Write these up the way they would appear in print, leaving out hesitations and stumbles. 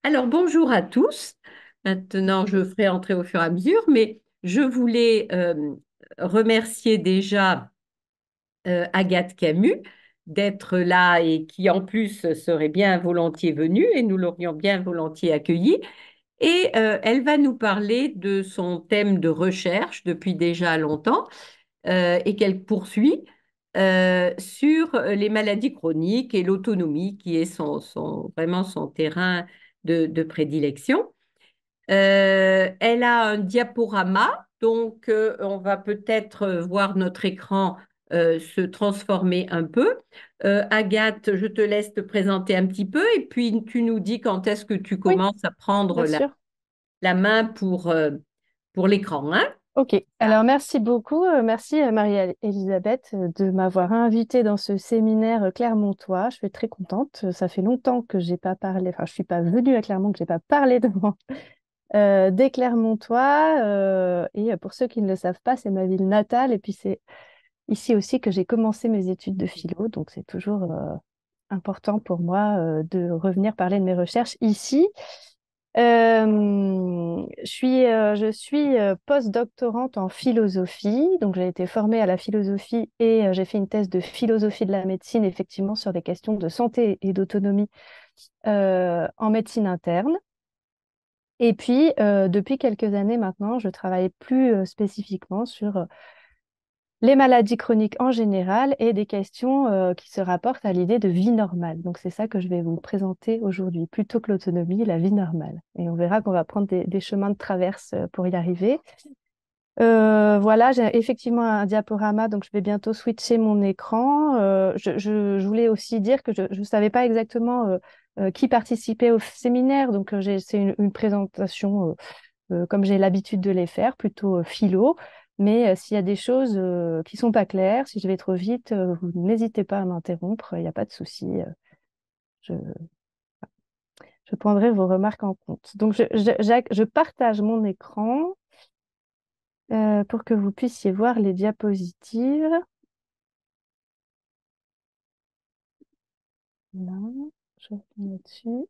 Alors, bonjour à tous. Maintenant, je ferai entrer au fur et à mesure, mais je voulais remercier déjà Agathe Camus d'être là et qui en plus serait bien volontiers venue et nous l'aurions bien volontiers accueillie. Et elle va nous parler de son thème de recherche depuis déjà longtemps et qu'elle poursuit sur les maladies chroniques et l'autonomie qui est vraiment son terrain de prédilection. Elle a un diaporama, donc on va peut-être voir notre écran se transformer un peu. Agathe, je te laisse te présenter un petit peu et puis tu nous dis quand est-ce que tu Oui, commences à prendre bien sûr. la main pour l'écran, hein? Ok, alors merci beaucoup. Merci Marie-Elisabeth de m'avoir invitée dans ce séminaire Clermontois. Je suis très contente. Ça fait longtemps que j'ai pas parlé, enfin je suis pas venue à Clermont, que j'ai pas parlé devant des Clermontois. Et pour ceux qui ne le savent pas, c'est ma ville natale. Et puis c'est ici aussi que j'ai commencé mes études de philo. Donc c'est toujours important pour moi de revenir parler de mes recherches ici. Je suis post-doctorante en philosophie, donc j'ai été formée à la philosophie et j'ai fait une thèse de philosophie de la médecine, effectivement, sur des questions de santé et d'autonomie en médecine interne. Et puis, depuis quelques années maintenant, je travaille plus spécifiquement sur les maladies chroniques en général et des questions qui se rapportent à l'idée de vie normale. Donc c'est ça que je vais vous présenter aujourd'hui, plutôt que l'autonomie, la vie normale. Et on verra qu'on va prendre des chemins de traverse pour y arriver. Voilà, j'ai effectivement un diaporama, donc je vais bientôt switcher mon écran. Je voulais aussi dire que je ne savais pas exactement qui participait au séminaire, donc c'est une présentation comme j'ai l'habitude de les faire, plutôt philo. Mais s'il y a des choses qui sont pas claires, si je vais trop vite, vous n'hésitez pas à m'interrompre, il n'y a pas de souci. Je, je prendrai vos remarques en compte. Donc, je partage mon écran pour que vous puissiez voir les diapositives. Là, je reviens là-dessus.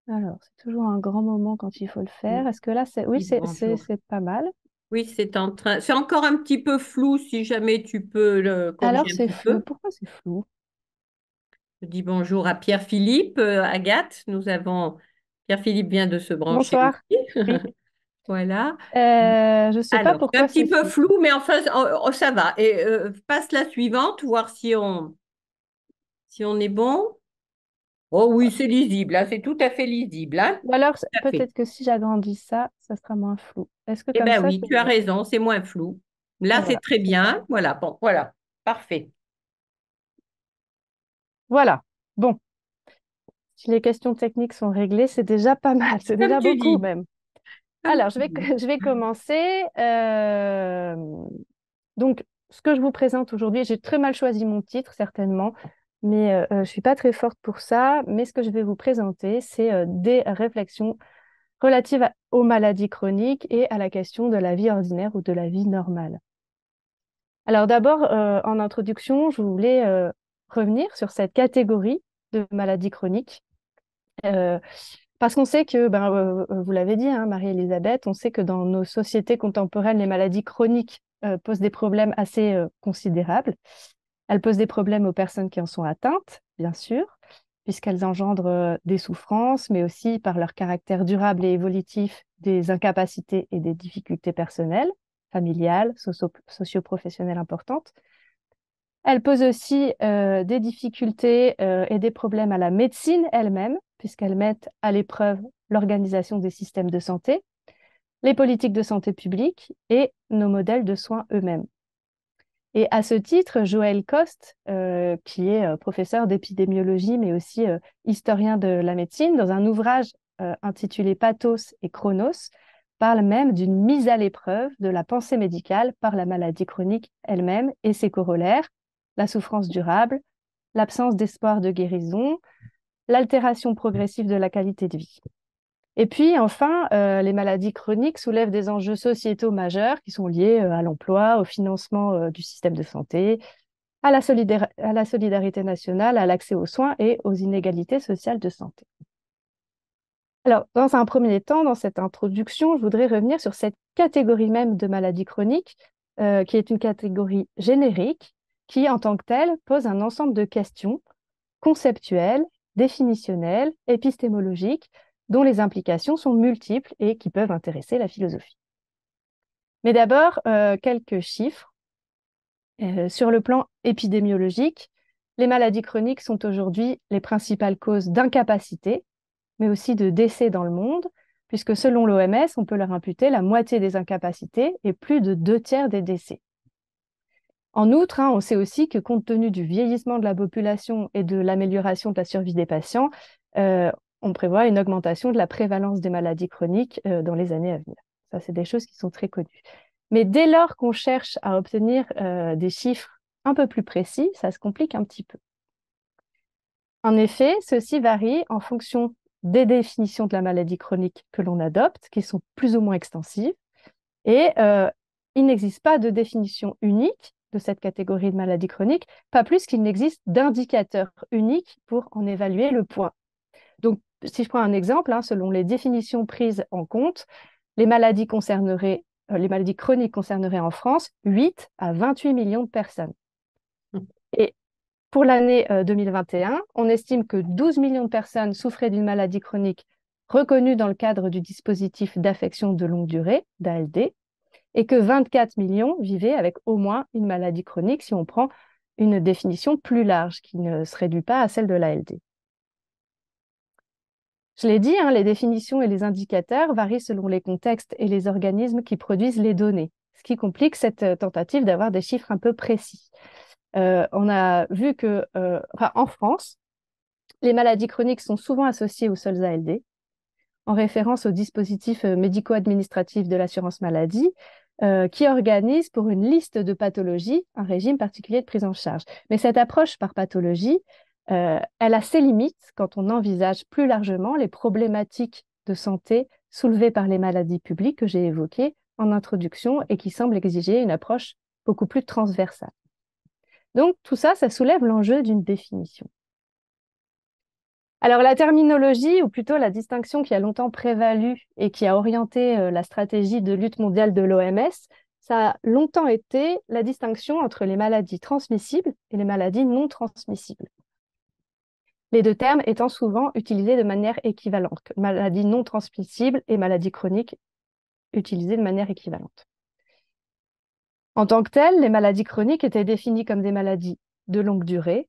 Alors, c'est toujours un grand moment quand il faut le faire. Est-ce que là, c'est... Oui, Oui, bonjour. c'est pas mal. Oui, c'est encore un petit peu flou si jamais tu peux le Alors, corriger un c'est petit flou. peu. Pourquoi c'est flou? Je dis bonjour à Pierre-Philippe, Agathe. Pierre-Philippe vient de se brancher Bonsoir. aussi. Oui. Voilà. Je ne sais pas Alors, c'est un pourquoi petit c'est peu flou. flou, mais enfin, ça va. Et passe la suivante, voir si on est bon. Oh oui, c'est lisible, hein, c'est tout à fait lisible, hein. Ou alors, Tout à fait. peut-être que si j'agrandis ça, ça sera moins flou. Est-ce que Eh comme bien ça, oui, c'est tu as mieux? raison, c'est moins flou. Là, Ben c'est voilà, très c'est ça. bien. Voilà, bon, voilà. Parfait. Voilà. Bon, si les questions techniques sont réglées, c'est déjà pas mal. C'est Comme déjà tu beaucoup dis. même. Comme Alors, tu dis. je vais commencer. Donc, ce que je vous présente aujourd'hui, j'ai très mal choisi mon titre, certainement, mais je ne suis pas très forte pour ça. Mais ce que je vais vous présenter, c'est des réflexions relatives aux maladies chroniques et à la question de la vie ordinaire ou de la vie normale. Alors d'abord, en introduction, je voulais revenir sur cette catégorie de maladies chroniques, euh, parce qu'on sait que, vous l'avez dit, hein, Marie-Elisabeth, on sait que dans nos sociétés contemporaines, les maladies chroniques posent des problèmes assez considérables. Elles posent des problèmes aux personnes qui en sont atteintes, bien sûr, puisqu'elles engendrent des souffrances, mais aussi par leur caractère durable et évolutif, des incapacités et des difficultés personnelles, familiales, socio-professionnelles importantes. Elle pose aussi des difficultés et des problèmes à la médecine elle-même, puisqu'elles mettent à l'épreuve l'organisation des systèmes de santé, les politiques de santé publique et nos modèles de soins eux-mêmes. Et à ce titre, Joël Coste, qui est professeur d'épidémiologie, mais aussi historien de la médecine, dans un ouvrage intitulé Pathos et Chronos, parle même d'une mise à l'épreuve de la pensée médicale par la maladie chronique elle-même et ses corollaires, la souffrance durable, l'absence d'espoir de guérison, l'altération progressive de la qualité de vie. Et puis enfin, les maladies chroniques soulèvent des enjeux sociétaux majeurs qui sont liés à l'emploi, au financement du système de santé, à la solidarité nationale, à l'accès aux soins et aux inégalités sociales de santé. Alors, dans un premier temps, dans cette introduction, je voudrais revenir sur cette catégorie même de maladies chroniques, qui est une catégorie générique, qui, en tant que telle, pose un ensemble de questions conceptuelles, définitionnelles, épistémologiques, dont les implications sont multiples et qui peuvent intéresser la philosophie. Mais d'abord, quelques chiffres. Sur le plan épidémiologique, les maladies chroniques sont aujourd'hui les principales causes d'incapacité, mais aussi de décès dans le monde, puisque selon l'OMS, on peut leur imputer la moitié des incapacités et plus de 2 tiers des décès. En outre, on sait aussi que compte tenu du vieillissement de la population et de l'amélioration de la survie des patients, euh, on prévoit une augmentation de la prévalence des maladies chroniques dans les années à venir. Ça, c'est des choses qui sont très connues. Mais dès lors qu'on cherche à obtenir des chiffres un peu plus précis, ça se complique un petit peu. En effet, ceci varie en fonction des définitions de la maladie chronique que l'on adopte, qui sont plus ou moins extensives, et il n'existe pas de définition unique de cette catégorie de maladie chronique, pas plus qu'il n'existe d'indicateur unique pour en évaluer le poids. Donc, si je prends un exemple, selon les définitions prises en compte, les maladies chroniques concerneraient en France 8 à 28 millions de personnes. Et pour l'année 2021, on estime que 12 millions de personnes souffraient d'une maladie chronique reconnue dans le cadre du dispositif d'affection de longue durée, d'ALD, et que 24 millions vivaient avec au moins une maladie chronique si on prend une définition plus large qui ne se réduit pas à celle de l'ALD. Je l'ai dit, les définitions et les indicateurs varient selon les contextes et les organismes qui produisent les données, ce qui complique cette tentative d'avoir des chiffres un peu précis. On a vu que, en France, les maladies chroniques sont souvent associées aux seuls ALD, en référence au dispositif médico-administratif de l'assurance maladie, qui organise pour une liste de pathologies un régime particulier de prise en charge. Mais cette approche par pathologie, elle a ses limites quand on envisage plus largement les problématiques de santé soulevées par les maladies publiques que j'ai évoquées en introduction et qui semblent exiger une approche beaucoup plus transversale. Donc tout ça, ça soulève l'enjeu d'une définition. Alors la terminologie, ou plutôt la distinction qui a longtemps prévalu et qui a orienté la stratégie de lutte mondiale de l'OMS, ça a longtemps été la distinction entre les maladies transmissibles et les maladies non transmissibles. Les deux termes étant souvent utilisés de manière équivalente, maladie non transmissible et maladie chronique utilisées de manière équivalente. En tant que telles, les maladies chroniques étaient définies comme des maladies de longue durée,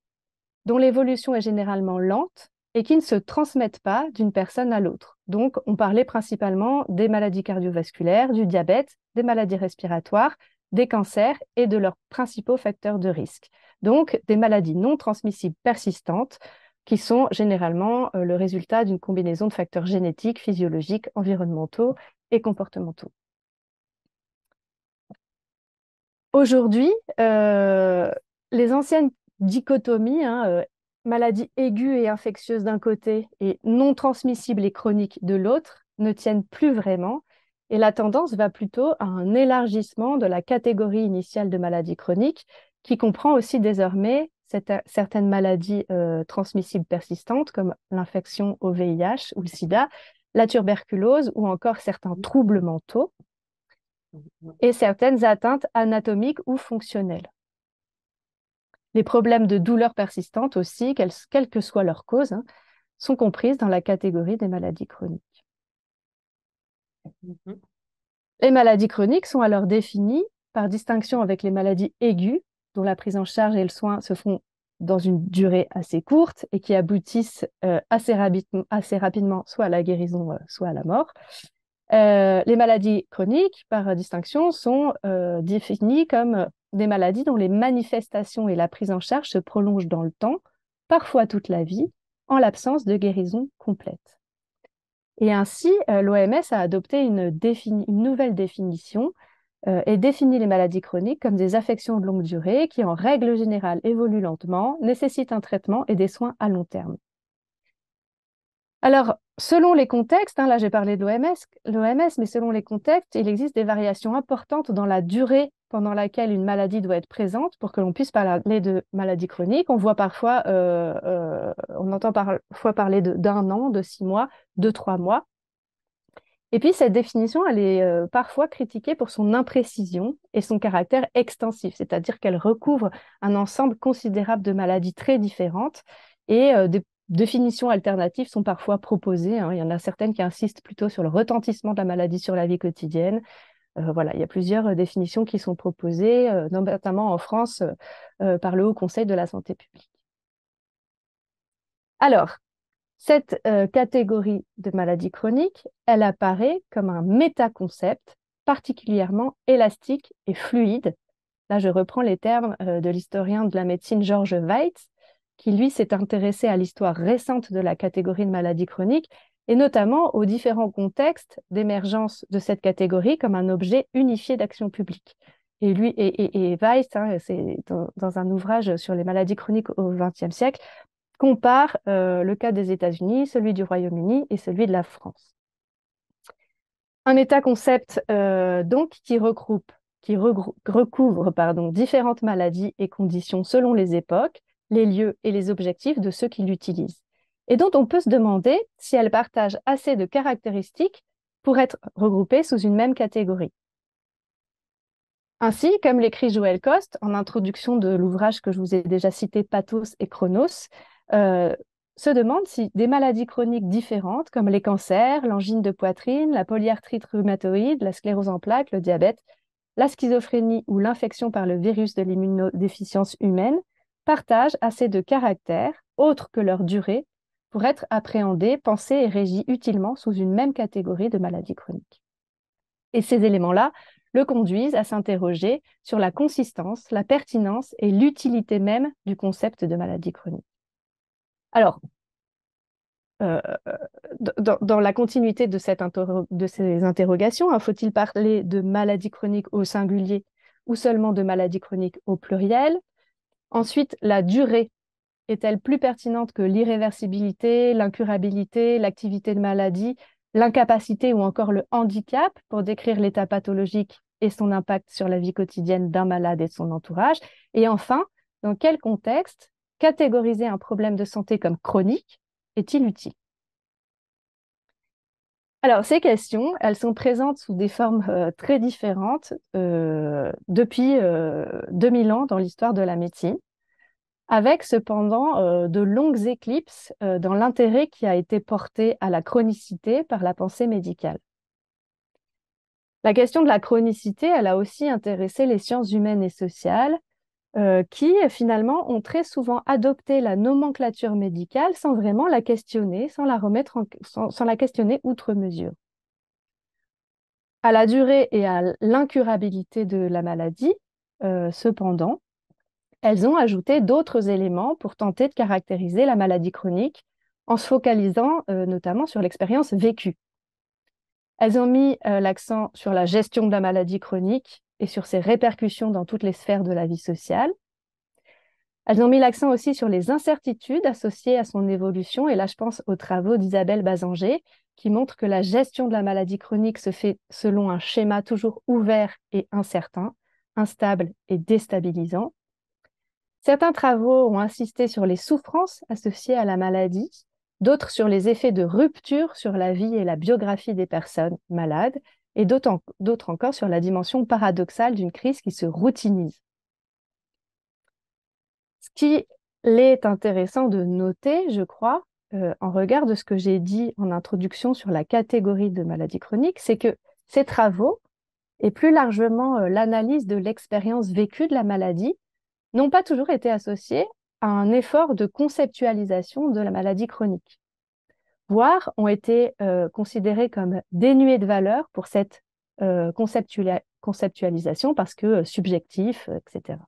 dont l'évolution est généralement lente et qui ne se transmettent pas d'une personne à l'autre. Donc, on parlait principalement des maladies cardiovasculaires, du diabète, des maladies respiratoires, des cancers et de leurs principaux facteurs de risque. Donc, des maladies non transmissibles persistantes qui sont généralement le résultat d'une combinaison de facteurs génétiques, physiologiques, environnementaux et comportementaux. Aujourd'hui, les anciennes dichotomies, maladies aiguës et infectieuses d'un côté et non transmissibles et chroniques de l'autre, ne tiennent plus vraiment. Et la tendance va plutôt à un élargissement de la catégorie initiale de maladies chroniques, qui comprend aussi désormais certaines maladies transmissibles persistantes, comme l'infection au VIH ou le sida, la tuberculose ou encore certains troubles mentaux et certaines atteintes anatomiques ou fonctionnelles. Les problèmes de douleurs persistantes aussi, quelle que soit leur cause, sont comprises dans la catégorie des maladies chroniques. Les maladies chroniques sont alors définies par distinction avec les maladies aiguës, dont la prise en charge et le soin se font dans une durée assez courte et qui aboutissent assez rapidement soit à la guérison, soit à la mort. Les maladies chroniques, par distinction, sont définies comme des maladies dont les manifestations et la prise en charge se prolongent dans le temps, parfois toute la vie, en l'absence de guérison complète. Et ainsi, l'OMS a adopté une nouvelle définition et définit les maladies chroniques comme des affections de longue durée qui, en règle générale, évoluent lentement, nécessitent un traitement et des soins à long terme. Alors, selon les contextes, hein, là j'ai parlé de l'OMS, mais selon les contextes, il existe des variations importantes dans la durée pendant laquelle une maladie doit être présente pour que l'on puisse parler de maladie chronique. On voit parfois, on entend parfois parler d'un an, de 6 mois, de 3 mois. Et puis cette définition, elle est parfois critiquée pour son imprécision et son caractère extensif, c'est-à-dire qu'elle recouvre un ensemble considérable de maladies très différentes et des définitions alternatives sont parfois proposées, hein. Il y en a certaines qui insistent plutôt sur le retentissement de la maladie sur la vie quotidienne. Voilà, il y a plusieurs définitions qui sont proposées, notamment en France par le Haut Conseil de la santé publique. Alors, cette catégorie de maladies chroniques, elle apparaît comme un métaconcept particulièrement élastique et fluide. Là, je reprends les termes de l'historien de la médecine George Weitz, qui lui s'est intéressé à l'histoire récente de la catégorie de maladies chroniques et notamment aux différents contextes d'émergence de cette catégorie comme un objet unifié d'action publique. Et lui et Weitz, hein, c'est dans un ouvrage sur les maladies chroniques au XXe siècle, compare le cas des États-Unis, celui du Royaume-Uni et celui de la France. Un métaconcept donc recouvre différentes maladies et conditions selon les époques, les lieux et les objectifs de ceux qui l'utilisent, et dont on peut se demander si elles partagent assez de caractéristiques pour être regroupées sous une même catégorie. Ainsi, comme l'écrit Joël Coste en introduction de l'ouvrage que je vous ai déjà cité, Pathos et Chronos, se demande si des maladies chroniques différentes, comme les cancers, l'angine de poitrine, la polyarthrite rhumatoïde, la sclérose en plaques, le diabète, la schizophrénie ou l'infection par le virus de l'immunodéficience humaine, partagent assez de caractères, autres que leur durée, pour être appréhendées, pensées et régies utilement sous une même catégorie de maladies chroniques. Et ces éléments-là le conduisent à s'interroger sur la consistance, la pertinence et l'utilité même du concept de maladie chronique. Alors, euh, dans la continuité de ces interrogations, hein, faut-il parler de maladie chronique au singulier ou seulement de maladie chronique au pluriel? Ensuite, la durée est-elle plus pertinente que l'irréversibilité, l'incurabilité, l'activité de maladie, l'incapacité ou encore le handicap pour décrire l'état pathologique et son impact sur la vie quotidienne d'un malade et de son entourage? Et enfin, dans quel contexte catégoriser un problème de santé comme chronique est-il utile? Alors, ces questions, elles sont présentes sous des formes très différentes depuis 2000 ans dans l'histoire de la médecine, avec cependant de longues éclipses dans l'intérêt qui a été porté à la chronicité par la pensée médicale. La question de la chronicité, elle a aussi intéressé les sciences humaines et sociales, qui finalement ont très souvent adopté la nomenclature médicale sans vraiment la questionner, sans la questionner outre mesure. À la durée et à l'incurabilité de la maladie, cependant, elles ont ajouté d'autres éléments pour tenter de caractériser la maladie chronique en se focalisant notamment sur l'expérience vécue. Elles ont mis l'accent sur la gestion de la maladie chronique et sur ses répercussions dans toutes les sphères de la vie sociale. Elles ont mis l'accent aussi sur les incertitudes associées à son évolution, et là je pense aux travaux d'Isabelle Bazanger, qui montrent que la gestion de la maladie chronique se fait selon un schéma toujours ouvert et incertain, instable et déstabilisant. Certains travaux ont insisté sur les souffrances associées à la maladie, d'autres sur les effets de rupture sur la vie et la biographie des personnes malades, et d'autres encore sur la dimension paradoxale d'une crise qui se routinise. Ce qui est intéressant de noter, je crois, en regard de ce que j'ai dit en introduction sur la catégorie de maladies chroniques, c'est que ces travaux, et plus largement l'analyse de l'expérience vécue de la maladie, n'ont pas toujours été associés à un effort de conceptualisation de la maladie chronique, voire ont été considérés comme dénués de valeur pour cette conceptualisation parce que subjectif, etc.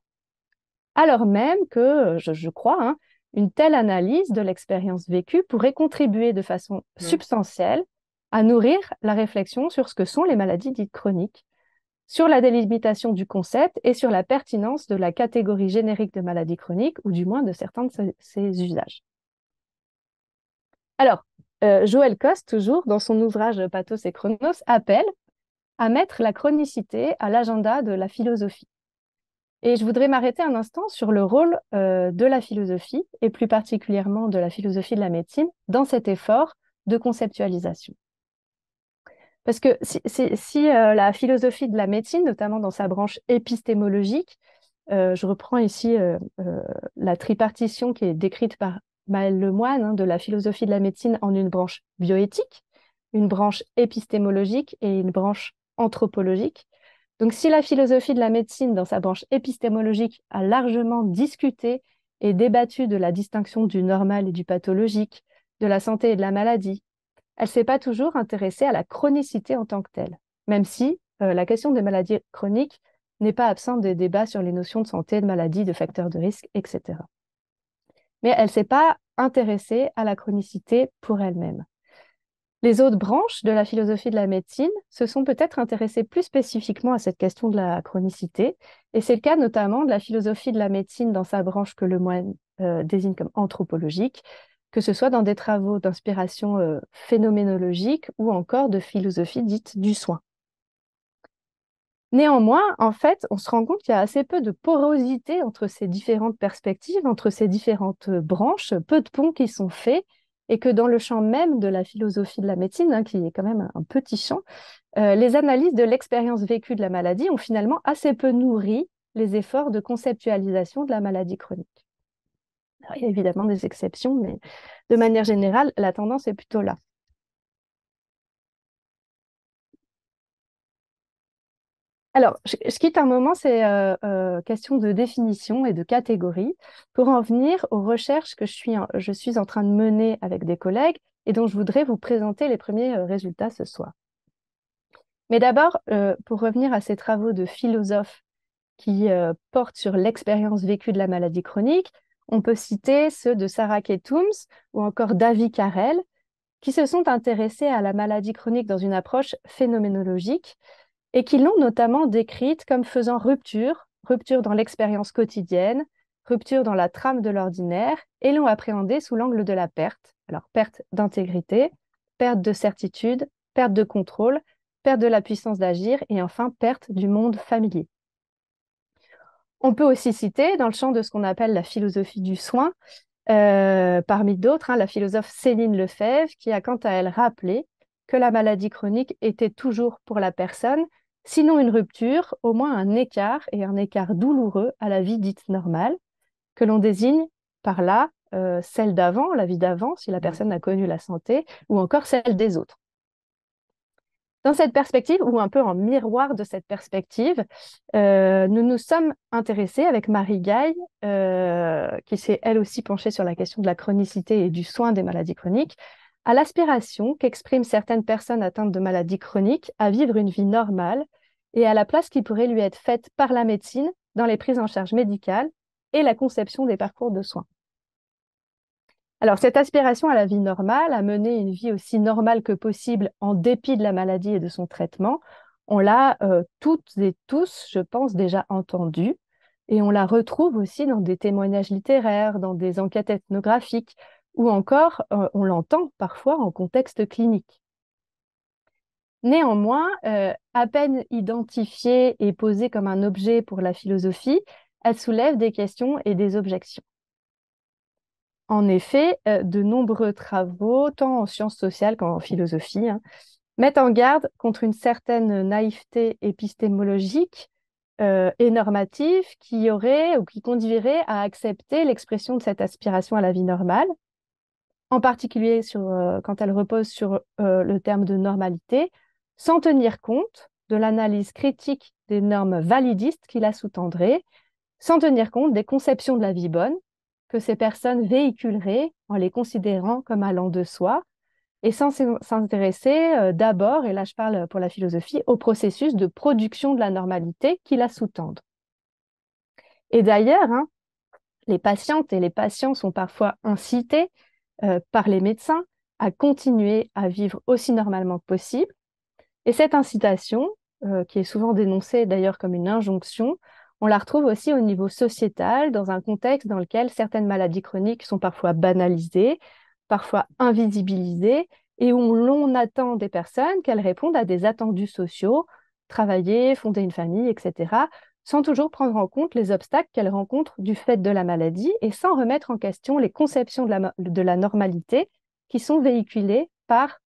Alors même que, je crois, hein, une telle analyse de l'expérience vécue pourrait contribuer de façon substantielle à nourrir la réflexion sur ce que sont les maladies dites chroniques, sur la délimitation du concept et sur la pertinence de la catégorie générique de maladies chroniques, ou du moins de certains de ses usages. Alors, Joël Coste, toujours, dans son ouvrage Pathos et Chronos, appelle à mettre la chronicité à l'agenda de la philosophie. Et je voudrais m'arrêter un instant sur le rôle de la philosophie, et plus particulièrement de la philosophie de la médecine, dans cet effort de conceptualisation. Parce que si la philosophie de la médecine, notamment dans sa branche épistémologique, je reprends ici la tripartition qui est décrite par Maëlle Lemoine, hein, de la philosophie de la médecine en une branche bioéthique, une branche épistémologique et une branche anthropologique. Donc, si la philosophie de la médecine, dans sa branche épistémologique, a largement discuté et débattu de la distinction du normal et du pathologique, de la santé et de la maladie, elle ne s'est pas toujours intéressée à la chronicité en tant que telle, même si la question des maladies chroniques n'est pas absente des débats sur les notions de santé, de maladie, de facteurs de risque, etc. Mais elle ne s'est pas intéressée à la chronicité pour elle-même. Les autres branches de la philosophie de la médecine se sont peut-être intéressées plus spécifiquement à cette question de la chronicité, et c'est le cas notamment de la philosophie de la médecine dans sa branche que Lemoine désigne comme anthropologique, que ce soit dans des travaux d'inspiration phénoménologique ou encore de philosophie dite du soin. Néanmoins, en fait, on se rend compte qu'il y a assez peu de porosité entre ces différentes perspectives, entre ces différentes branches, peu de ponts qui sont faits, et que dans le champ même de la philosophie de la médecine, hein, qui est quand même un petit champ, les analyses de l'expérience vécue de la maladie ont finalement assez peu nourri les efforts de conceptualisation de la maladie chronique. Alors, il y a évidemment des exceptions, mais de manière générale, la tendance est plutôt là. Alors, je quitte un moment ces questions de définition et de catégorie pour en venir aux recherches que je suis en train de mener avec des collègues et dont je voudrais vous présenter les premiers résultats ce soir. Mais d'abord, pour revenir à ces travaux de philosophes qui portent sur l'expérience vécue de la maladie chronique, on peut citer ceux de Sarah K. Toombs ou encore David Carrel, qui se sont intéressés à la maladie chronique dans une approche phénoménologique et qui l'ont notamment décrite comme faisant rupture, rupture dans l'expérience quotidienne, rupture dans la trame de l'ordinaire, et l'ont appréhendée sous l'angle de la perte. Alors, perte d'intégrité, perte de certitude, perte de contrôle, perte de la puissance d'agir, et enfin, perte du monde familier. On peut aussi citer, dans le champ de ce qu'on appelle la philosophie du soin, parmi d'autres, hein, la philosophe Céline Lefebvre, qui a quant à elle rappelé que la maladie chronique était toujours pour la personne, sinon une rupture, au moins un écart, et un écart douloureux à la vie dite normale, que l'on désigne par là celle d'avant, la vie d'avant, si la personne a connu la santé, ou encore celle des autres. Dans cette perspective, ou un peu en miroir de cette perspective, nous nous sommes intéressés avec Marie Gaille, qui s'est elle aussi penchée sur la question de la chronicité et du soin des maladies chroniques, à l'aspiration qu'expriment certaines personnes atteintes de maladies chroniques à vivre une vie normale et à la place qui pourrait lui être faite par la médecine dans les prises en charge médicales et la conception des parcours de soins. Alors, cette aspiration à la vie normale, à mener une vie aussi normale que possible en dépit de la maladie et de son traitement, on l'a toutes et tous, je pense, déjà entendue. Et on la retrouve aussi dans des témoignages littéraires, dans des enquêtes ethnographiques, ou encore on l'entend parfois en contexte clinique. Néanmoins, à peine identifiée et posée comme un objet pour la philosophie, elle soulève des questions et des objections. En effet, de nombreux travaux, tant en sciences sociales qu'en philosophie, hein, mettent en garde contre une certaine naïveté épistémologique et normative qui aurait ou qui conduirait à accepter l'expression de cette aspiration à la vie normale, en particulier quand elle repose sur le terme de normalité, sans tenir compte de l'analyse critique des normes validistes qui la sous-tendraient, sans tenir compte des conceptions de la vie bonne que ces personnes véhiculeraient en les considérant comme allant de soi, et sans s'intéresser d'abord, et là je parle pour la philosophie, au processus de production de la normalité qui la sous-tendent. Et d'ailleurs, hein, les patientes et les patients sont parfois incités par les médecins à continuer à vivre aussi normalement que possible. Et cette incitation, qui est souvent dénoncée d'ailleurs comme une injonction, on la retrouve aussi au niveau sociétal, dans un contexte dans lequel certaines maladies chroniques sont parfois banalisées, parfois invisibilisées, et où l'on attend des personnes qu'elles répondent à des attendus sociaux, travailler, fonder une famille, etc., sans toujours prendre en compte les obstacles qu'elles rencontrent du fait de la maladie et sans remettre en question les conceptions de la normalité qui sont véhiculées par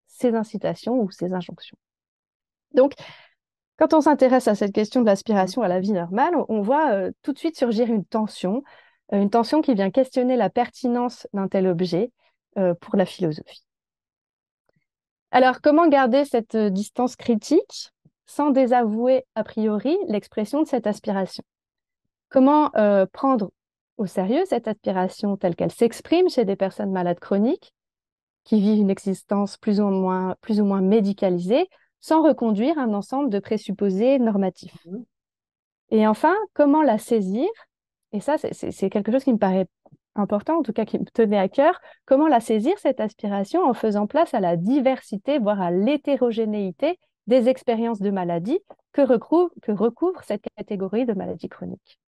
ces incitations ou ces injonctions. Donc, quand on s'intéresse à cette question de l'aspiration à la vie normale, on voit tout de suite surgir une tension qui vient questionner la pertinence d'un tel objet pour la philosophie. Alors, comment garder cette distance critique sans désavouer a priori l'expression de cette aspiration? Comment prendre au sérieux cette aspiration telle qu'elle s'exprime chez des personnes malades chroniques qui vivent une existence plus ou moins médicalisée sans reconduire un ensemble de présupposés normatifs? Mhm. Et enfin, comment la saisir? Et ça, c'est quelque chose qui me paraît important, en tout cas qui me tenait à cœur. Comment la saisir, cette aspiration, en faisant place à la diversité, voire à l'hétérogénéité des expériences de maladie que recouvre cette catégorie de maladies chroniques.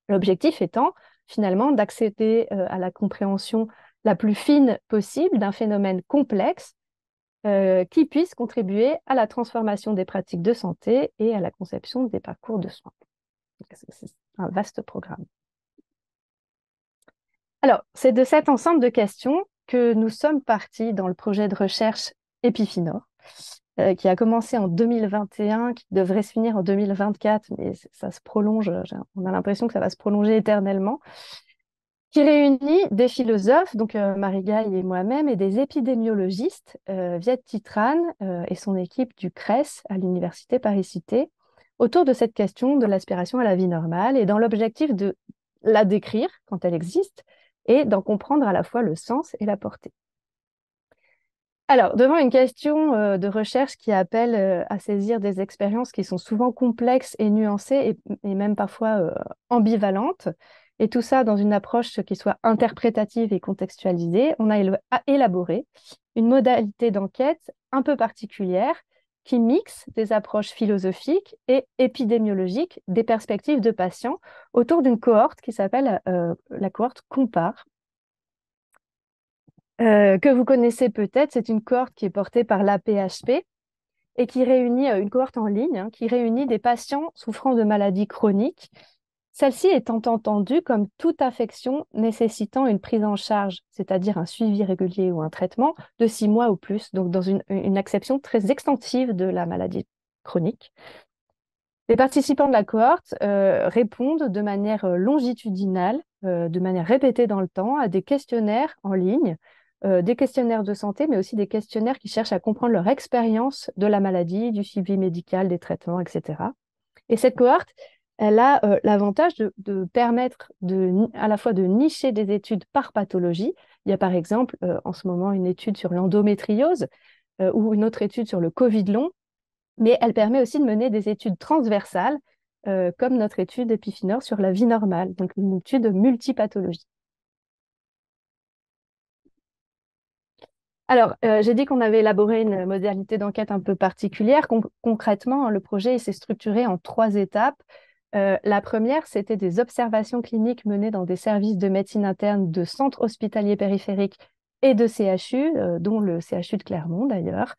L'objectif étant finalement d'accéder à la compréhension la plus fine possible d'un phénomène complexe qui puisse contribuer à la transformation des pratiques de santé et à la conception des parcours de soins. C'est un vaste programme. Alors, c'est de cet ensemble de questions que nous sommes partis dans le projet de recherche Epiphinor, qui a commencé en 2021, qui devrait se finir en 2024, mais ça se prolonge, on a l'impression que ça va se prolonger éternellement, qui réunit des philosophes, donc Marie-Gaille et moi-même, et des épidémiologistes, Viet Titran et son équipe du CRES à l'Université Paris-Cité, autour de cette question de l'aspiration à la vie normale et dans l'objectif de la décrire quand elle existe et d'en comprendre à la fois le sens et la portée. Alors, devant une question de recherche qui appelle à saisir des expériences qui sont souvent complexes et nuancées et même parfois ambivalentes, et tout ça dans une approche qui soit interprétative et contextualisée, on a élaboré une modalité d'enquête un peu particulière qui mixe des approches philosophiques et épidémiologiques des perspectives de patients autour d'une cohorte qui s'appelle la cohorte COMPARE, que vous connaissez peut-être. C'est une cohorte qui est portée par l'APHP et qui réunit une cohorte en ligne, hein, qui réunit des patients souffrant de maladies chroniques, celle-ci étant entendue comme toute affection nécessitant une prise en charge, c'est-à-dire un suivi régulier ou un traitement de 6 mois ou plus, donc dans une acception très extensive de la maladie chronique. Les participants de la cohorte répondent de manière longitudinale, de manière répétée dans le temps, à des questionnaires en ligne, des questionnaires de santé, mais aussi des questionnaires qui cherchent à comprendre leur expérience de la maladie, du suivi médical, des traitements, etc. Et cette cohorte, elle a l'avantage de permettre à la fois de nicher des études par pathologie. Il y a par exemple en ce moment une étude sur l'endométriose ou une autre étude sur le Covid long, mais elle permet aussi de mener des études transversales, comme notre étude Epiphinor sur la vie normale, donc une étude multipathologie. Alors, j'ai dit qu'on avait élaboré une modalité d'enquête un peu particulière. Concrètement, le projet il s'est structuré en 3 étapes. La première, c'était des observations cliniques menées dans des services de médecine interne de centres hospitaliers périphériques et de CHU, dont le CHU de Clermont d'ailleurs.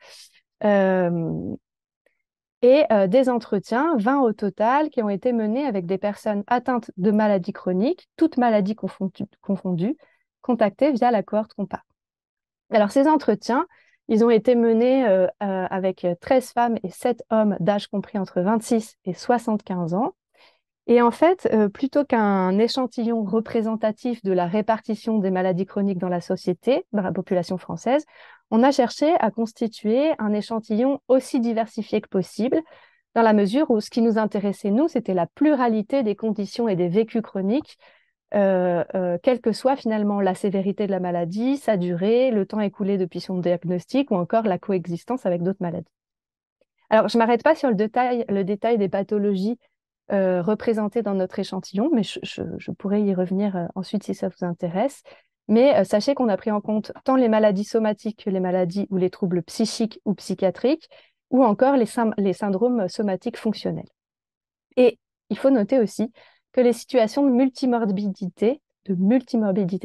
Et des entretiens, 20 au total, qui ont été menés avec des personnes atteintes de maladies chroniques, toutes maladies confondues, contactées via la cohorte COMPARE. Alors, ces entretiens, ils ont été menés avec 13 femmes et 7 hommes d'âge compris entre 26 et 75 ans. Et en fait, plutôt qu'un échantillon représentatif de la répartition des maladies chroniques dans la société, dans la population française, on a cherché à constituer un échantillon aussi diversifié que possible, dans la mesure où ce qui nous intéressait, nous, c'était la pluralité des conditions et des vécus chroniques, quelle que soit finalement la sévérité de la maladie, sa durée, le temps écoulé depuis son diagnostic ou encore la coexistence avec d'autres maladies. Alors, je ne m'arrête pas sur le détail des pathologies représentées dans notre échantillon, mais je pourrais y revenir ensuite si ça vous intéresse. Mais sachez qu'on a pris en compte tant les maladies somatiques que les maladies ou les troubles psychiques ou psychiatriques, ou encore les syndromes somatiques fonctionnels. Et il faut noter aussi que les situations de multimorbidité,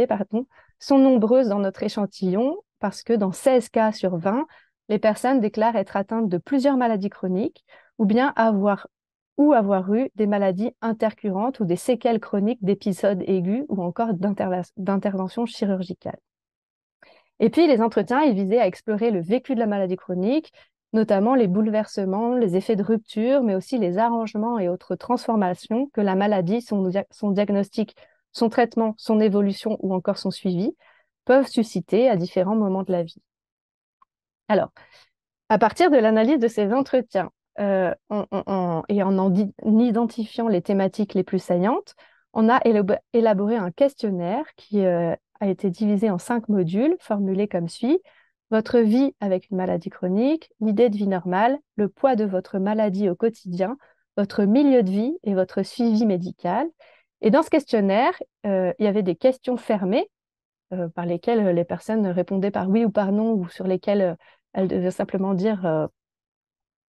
pardon, sont nombreuses dans notre échantillon, parce que dans 16 cas sur 20, les personnes déclarent être atteintes de plusieurs maladies chroniques ou bien avoir eu des maladies intercurrentes ou des séquelles chroniques d'épisodes aigus ou encore d'interventions chirurgicales. Et puis, les entretiens, ils visaient à explorer le vécu de la maladie chronique, notamment les bouleversements, les effets de rupture, mais aussi les arrangements et autres transformations que la maladie, son diagnostic, son traitement, son évolution ou encore son suivi peuvent susciter à différents moments de la vie. Alors, à partir de l'analyse de ces entretiens et en identifiant les thématiques les plus saillantes, on a élaboré un questionnaire qui a été divisé en 5 modules formulés comme suit. Votre vie avec une maladie chronique, l'idée de vie normale, le poids de votre maladie au quotidien, votre milieu de vie et votre suivi médical. Et dans ce questionnaire, il y avait des questions fermées par lesquelles les personnes répondaient par oui ou par non ou sur lesquelles elles devaient simplement dire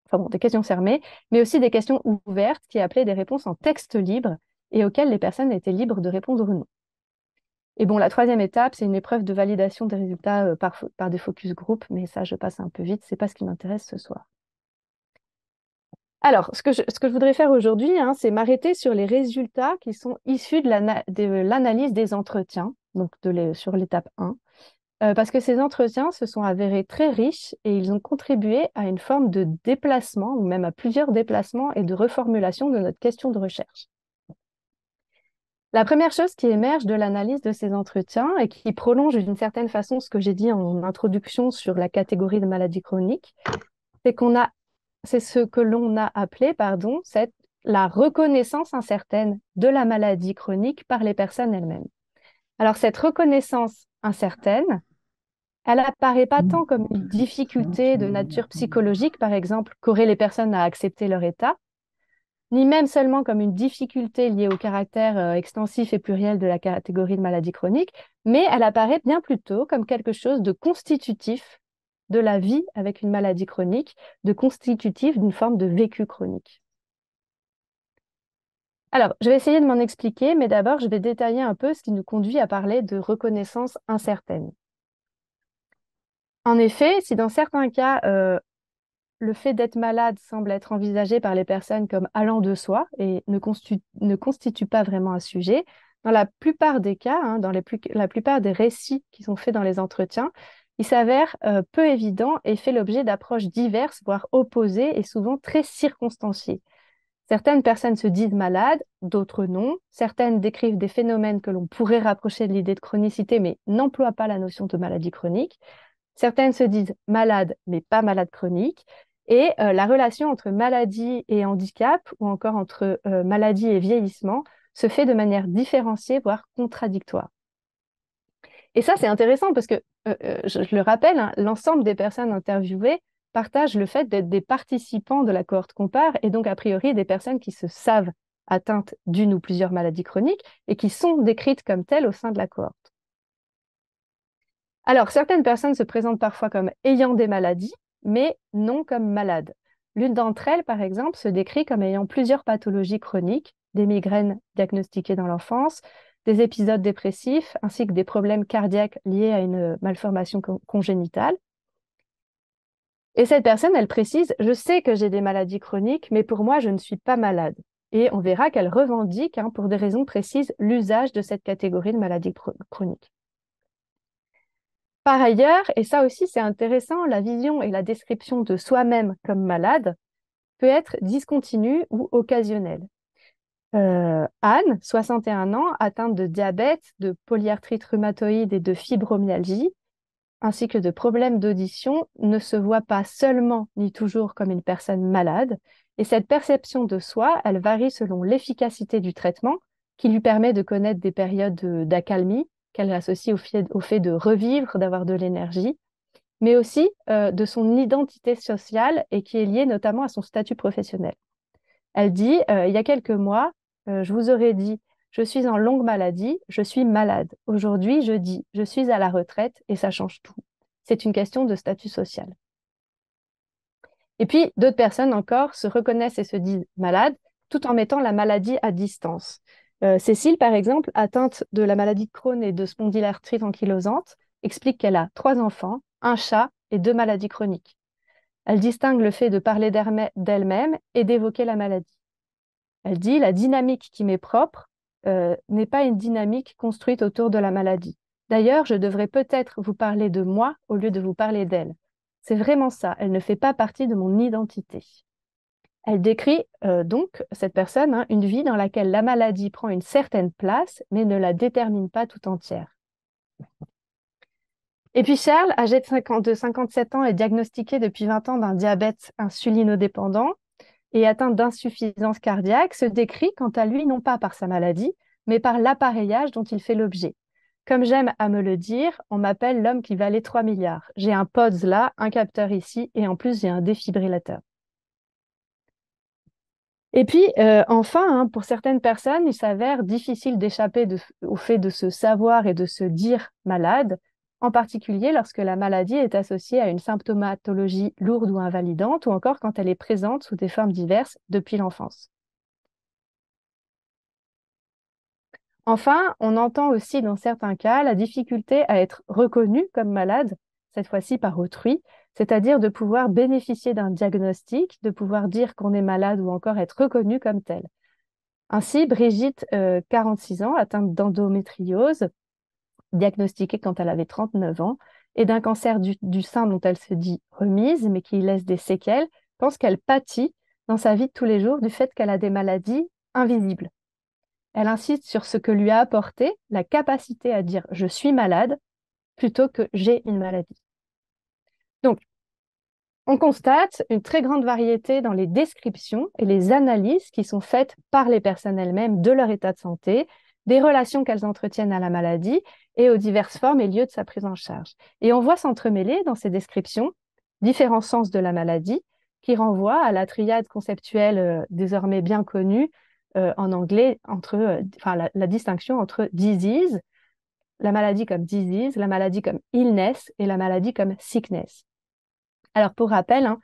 enfin bon, des questions fermées, mais aussi des questions ouvertes qui appelaient des réponses en texte libre et auxquelles les personnes étaient libres de répondre ou non. Et bon, la troisième étape, c'est une épreuve de validation des résultats par des focus group, mais ça, je passe un peu vite, c'est pas ce qui m'intéresse ce soir. Alors, ce que je voudrais faire aujourd'hui, hein, c'est m'arrêter sur les résultats qui sont issus de l'analyse des entretiens, donc sur l'étape 1, parce que ces entretiens se sont avérés très riches et ils ont contribué à une forme de déplacement, ou même à plusieurs déplacements et de reformulation de notre question de recherche. La première chose qui émerge de l'analyse de ces entretiens et qui prolonge d'une certaine façon ce que j'ai dit en introduction sur la catégorie de maladies chroniques, c'est ce que l'on a appelé, la reconnaissance incertaine de la maladie chronique par les personnes elles-mêmes. Alors, cette reconnaissance incertaine, elle apparaît pas tant comme une difficulté de nature psychologique, par exemple, qu'auraient les personnes à accepter leur état, ni même seulement comme une difficulté liée au caractère extensif et pluriel de la catégorie de maladie chronique, mais elle apparaît bien plutôt comme quelque chose de constitutif de la vie avec une maladie chronique, de constitutif d'une forme de vécu chronique. Alors, je vais essayer de m'en expliquer, mais d'abord, je vais détailler un peu ce qui nous conduit à parler de reconnaissance incertaine. En effet, si dans certains cas, le fait d'être malade semble être envisagé par les personnes comme allant de soi et ne constitue pas vraiment un sujet, dans la plupart des cas, hein, la plupart des récits qui sont faits dans les entretiens, il s'avère peu évident et fait l'objet d'approches diverses, voire opposées et souvent très circonstanciées. Certaines personnes se disent malades, d'autres non. Certaines décrivent des phénomènes que l'on pourrait rapprocher de l'idée de chronicité, mais n'emploient pas la notion de maladie chronique. Certaines se disent malades, mais pas malades chroniques. Et la relation entre maladie et handicap, ou encore entre maladie et vieillissement, se fait de manière différenciée, voire contradictoire. Et ça, c'est intéressant parce que, je le rappelle, hein, l'ensemble des personnes interviewées partagent le fait d'être des participants de la cohorte compare et donc, a priori, des personnes qui se savent atteintes d'une ou plusieurs maladies chroniques et qui sont décrites comme telles au sein de la cohorte. Alors, certaines personnes se présentent parfois comme ayant des maladies, mais non comme malades. L'une d'entre elles, par exemple, se décrit comme ayant plusieurs pathologies chroniques, des migraines diagnostiquées dans l'enfance, des épisodes dépressifs, ainsi que des problèmes cardiaques liés à une malformation congénitale. Et cette personne, elle précise, je sais que j'ai des maladies chroniques, mais pour moi, je ne suis pas malade. Et on verra qu'elle revendique, hein, pour des raisons précises, l'usage de cette catégorie de maladies chroniques. Par ailleurs, et ça aussi c'est intéressant, la vision et la description de soi-même comme malade peut être discontinue ou occasionnelle. Anne, 61 ans, atteinte de diabète, de polyarthrite rhumatoïde et de fibromyalgie, ainsi que de problèmes d'audition, ne se voit pas seulement ni toujours comme une personne malade, et cette perception de soi, elle varie selon l'efficacité du traitement, qui lui permet de connaître des périodes d'accalmie, qu'elle associe au fait de revivre, d'avoir de l'énergie, mais aussi de son identité sociale et qui est liée notamment à son statut professionnel. Elle dit, il y a quelques mois, je vous aurais dit, je suis en longue maladie, je suis malade. Aujourd'hui, je dis, je suis à la retraite et ça change tout. C'est une question de statut social. Et puis, d'autres personnes encore se reconnaissent et se disent malades tout en mettant la maladie à distance. Cécile, par exemple, atteinte de la maladie de Crohn et de spondylarthrite ankylosante, explique qu'elle a 3 enfants, un chat et deux maladies chroniques. Elle distingue le fait de parler d'elle-même et d'évoquer la maladie. Elle dit, la dynamique qui m'est propre n'est pas une dynamique construite autour de la maladie. D'ailleurs, je devrais peut-être vous parler de moi au lieu de vous parler d'elle. C'est vraiment ça, elle ne fait pas partie de mon identité. Elle décrit donc, cette personne, hein, une vie dans laquelle la maladie prend une certaine place, mais ne la détermine pas tout entière. Et puis Charles, âgé de 57 ans, est diagnostiqué depuis 20 ans d'un diabète insulinodépendant et atteint d'insuffisance cardiaque, se décrit quant à lui non pas par sa maladie, mais par l'appareillage dont il fait l'objet. Comme j'aime à me le dire, on m'appelle l'homme qui valait 3 milliards. J'ai un PODS là, un capteur ici, et en plus j'ai un défibrillateur. Et puis, enfin, hein, pour certaines personnes, il s'avère difficile d'échapper au fait de se savoir et de se dire malade, en particulier lorsque la maladie est associée à une symptomatologie lourde ou invalidante, ou encore quand elle est présente sous des formes diverses depuis l'enfance. Enfin, on entend aussi dans certains cas la difficulté à être reconnu comme malade, cette fois-ci par autrui, c'est-à-dire de pouvoir bénéficier d'un diagnostic, de pouvoir dire qu'on est malade ou encore être reconnu comme tel. Ainsi, Brigitte, 46 ans, atteinte d'endométriose, diagnostiquée quand elle avait 39 ans, et d'un cancer du sein dont elle se dit remise, mais qui laisse des séquelles, pense qu'elle pâtit dans sa vie de tous les jours du fait qu'elle a des maladies invisibles. Elle insiste sur ce que lui a apporté la capacité à dire je suis malade plutôt que j'ai une maladie. Donc, on constate une très grande variété dans les descriptions et les analyses qui sont faites par les personnes elles-mêmes de leur état de santé, des relations qu'elles entretiennent à la maladie et aux diverses formes et lieux de sa prise en charge. Et on voit s'entremêler dans ces descriptions différents sens de la maladie qui renvoient à la triade conceptuelle désormais bien connue en anglais la distinction entre disease, la maladie comme disease, la maladie comme illness et la maladie comme sickness. Alors, pour rappel, hein,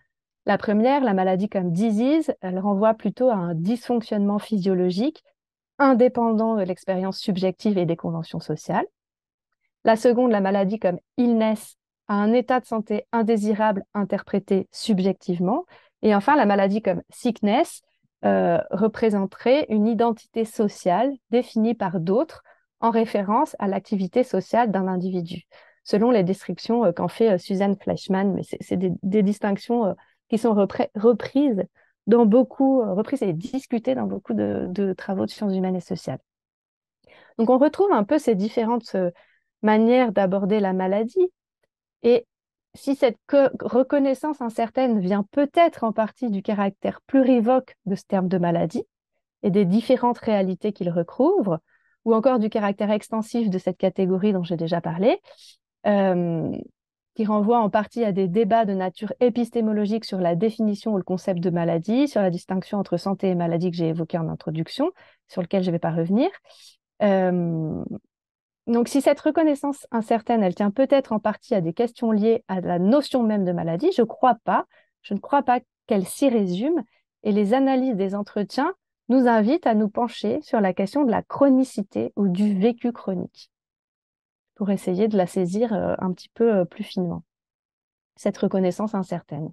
la première, la maladie comme disease, elle renvoie plutôt à un dysfonctionnement physiologique indépendant de l'expérience subjective et des conventions sociales. La seconde, la maladie comme illness, à un état de santé indésirable interprété subjectivement. Et enfin, la maladie comme sickness représenterait une identité sociale définie par d'autres en référence à l'activité sociale d'un individu, selon les descriptions qu'en fait Suzanne Fleischmann. Mais c'est des distinctions qui sont reprises reprises et discutées dans beaucoup de travaux de sciences humaines et sociales. Donc on retrouve un peu ces différentes manières d'aborder la maladie. Et si cette reconnaissance incertaine vient peut-être en partie du caractère plurivoque de ce terme de maladie et des différentes réalités qu'il recouvre, ou encore du caractère extensif de cette catégorie dont j'ai déjà parlé, qui renvoie en partie à des débats de nature épistémologique sur la définition ou le concept de maladie, sur la distinction entre santé et maladie que j'ai évoquée en introduction, sur lequel je ne vais pas revenir. Donc, si cette reconnaissance incertaine, elle tient peut-être en partie à des questions liées à la notion même de maladie, je ne crois pas qu'elle s'y résume, et les analyses des entretiens nous invitent à nous pencher sur la question de la chronicité ou du vécu chronique, pour essayer de la saisir un petit peu plus finement, cette reconnaissance incertaine.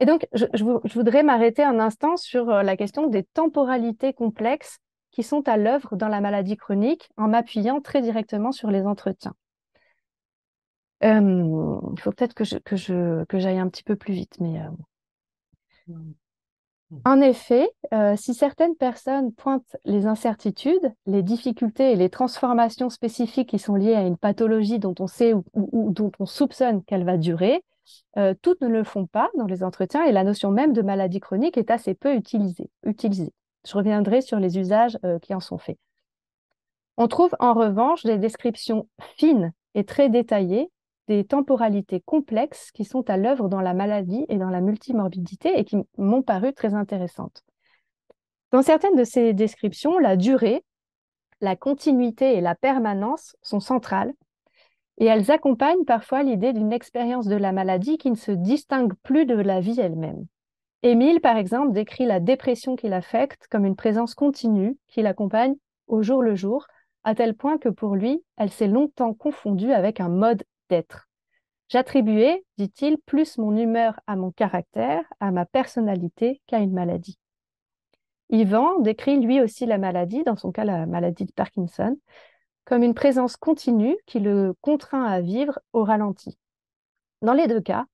Et donc, je voudrais m'arrêter un instant sur la question des temporalités complexes qui sont à l'œuvre dans la maladie chronique en m'appuyant très directement sur les entretiens. Il faut peut-être que j'aille un petit peu plus vite, mais en effet, si certaines personnes pointent les incertitudes, les difficultés et les transformations spécifiques qui sont liées à une pathologie dont on sait ou dont on soupçonne qu'elle va durer, toutes ne le font pas dans les entretiens et la notion même de maladie chronique est assez peu utilisée. Je reviendrai sur les usages qui en sont faits. On trouve en revanche des descriptions fines et très détaillées des temporalités complexes qui sont à l'œuvre dans la maladie et dans la multimorbidité et qui m'ont paru très intéressantes. Dans certaines de ces descriptions, la durée, la continuité et la permanence sont centrales et elles accompagnent parfois l'idée d'une expérience de la maladie qui ne se distingue plus de la vie elle-même. Émile, par exemple, décrit la dépression qui l'affecte comme une présence continue qui l'accompagne au jour le jour, à tel point que pour lui, elle s'est longtemps confondue avec un mode d'être. J'attribuais, dit-il, plus mon humeur à mon caractère, à ma personnalité qu'à une maladie. Yvan décrit lui aussi la maladie, dans son cas la maladie de Parkinson, comme une présence continue qui le contraint à vivre au ralenti. Dans les deux cas,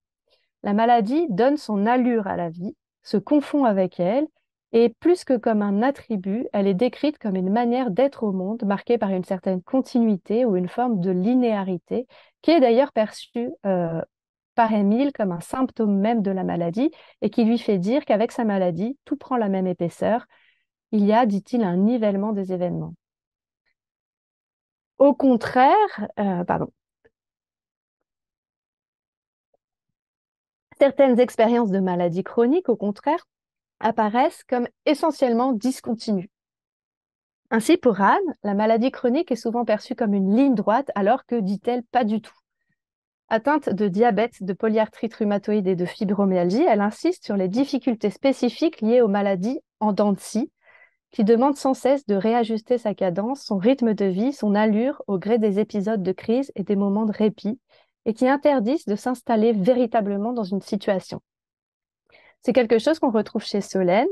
la maladie donne son allure à la vie, se confond avec elle, et plus que comme un attribut, elle est décrite comme une manière d'être au monde marquée par une certaine continuité ou une forme de linéarité, qui est d'ailleurs perçue par Émile comme un symptôme même de la maladie et qui lui fait dire qu'avec sa maladie, tout prend la même épaisseur. Il y a, dit-il, un nivellement des événements. Au contraire, certaines expériences de maladie chronique, au contraire, apparaissent comme essentiellement discontinues. Ainsi, pour Anne, la maladie chronique est souvent perçue comme une ligne droite, alors que, dit-elle, pas du tout. Atteinte de diabète, de polyarthrite rhumatoïde et de fibromyalgie, elle insiste sur les difficultés spécifiques liées aux maladies en dents de scie, qui demandent sans cesse de réajuster sa cadence, son rythme de vie, son allure au gré des épisodes de crise et des moments de répit, et qui interdisent de s'installer véritablement dans une situation. C'est quelque chose qu'on retrouve chez Solène.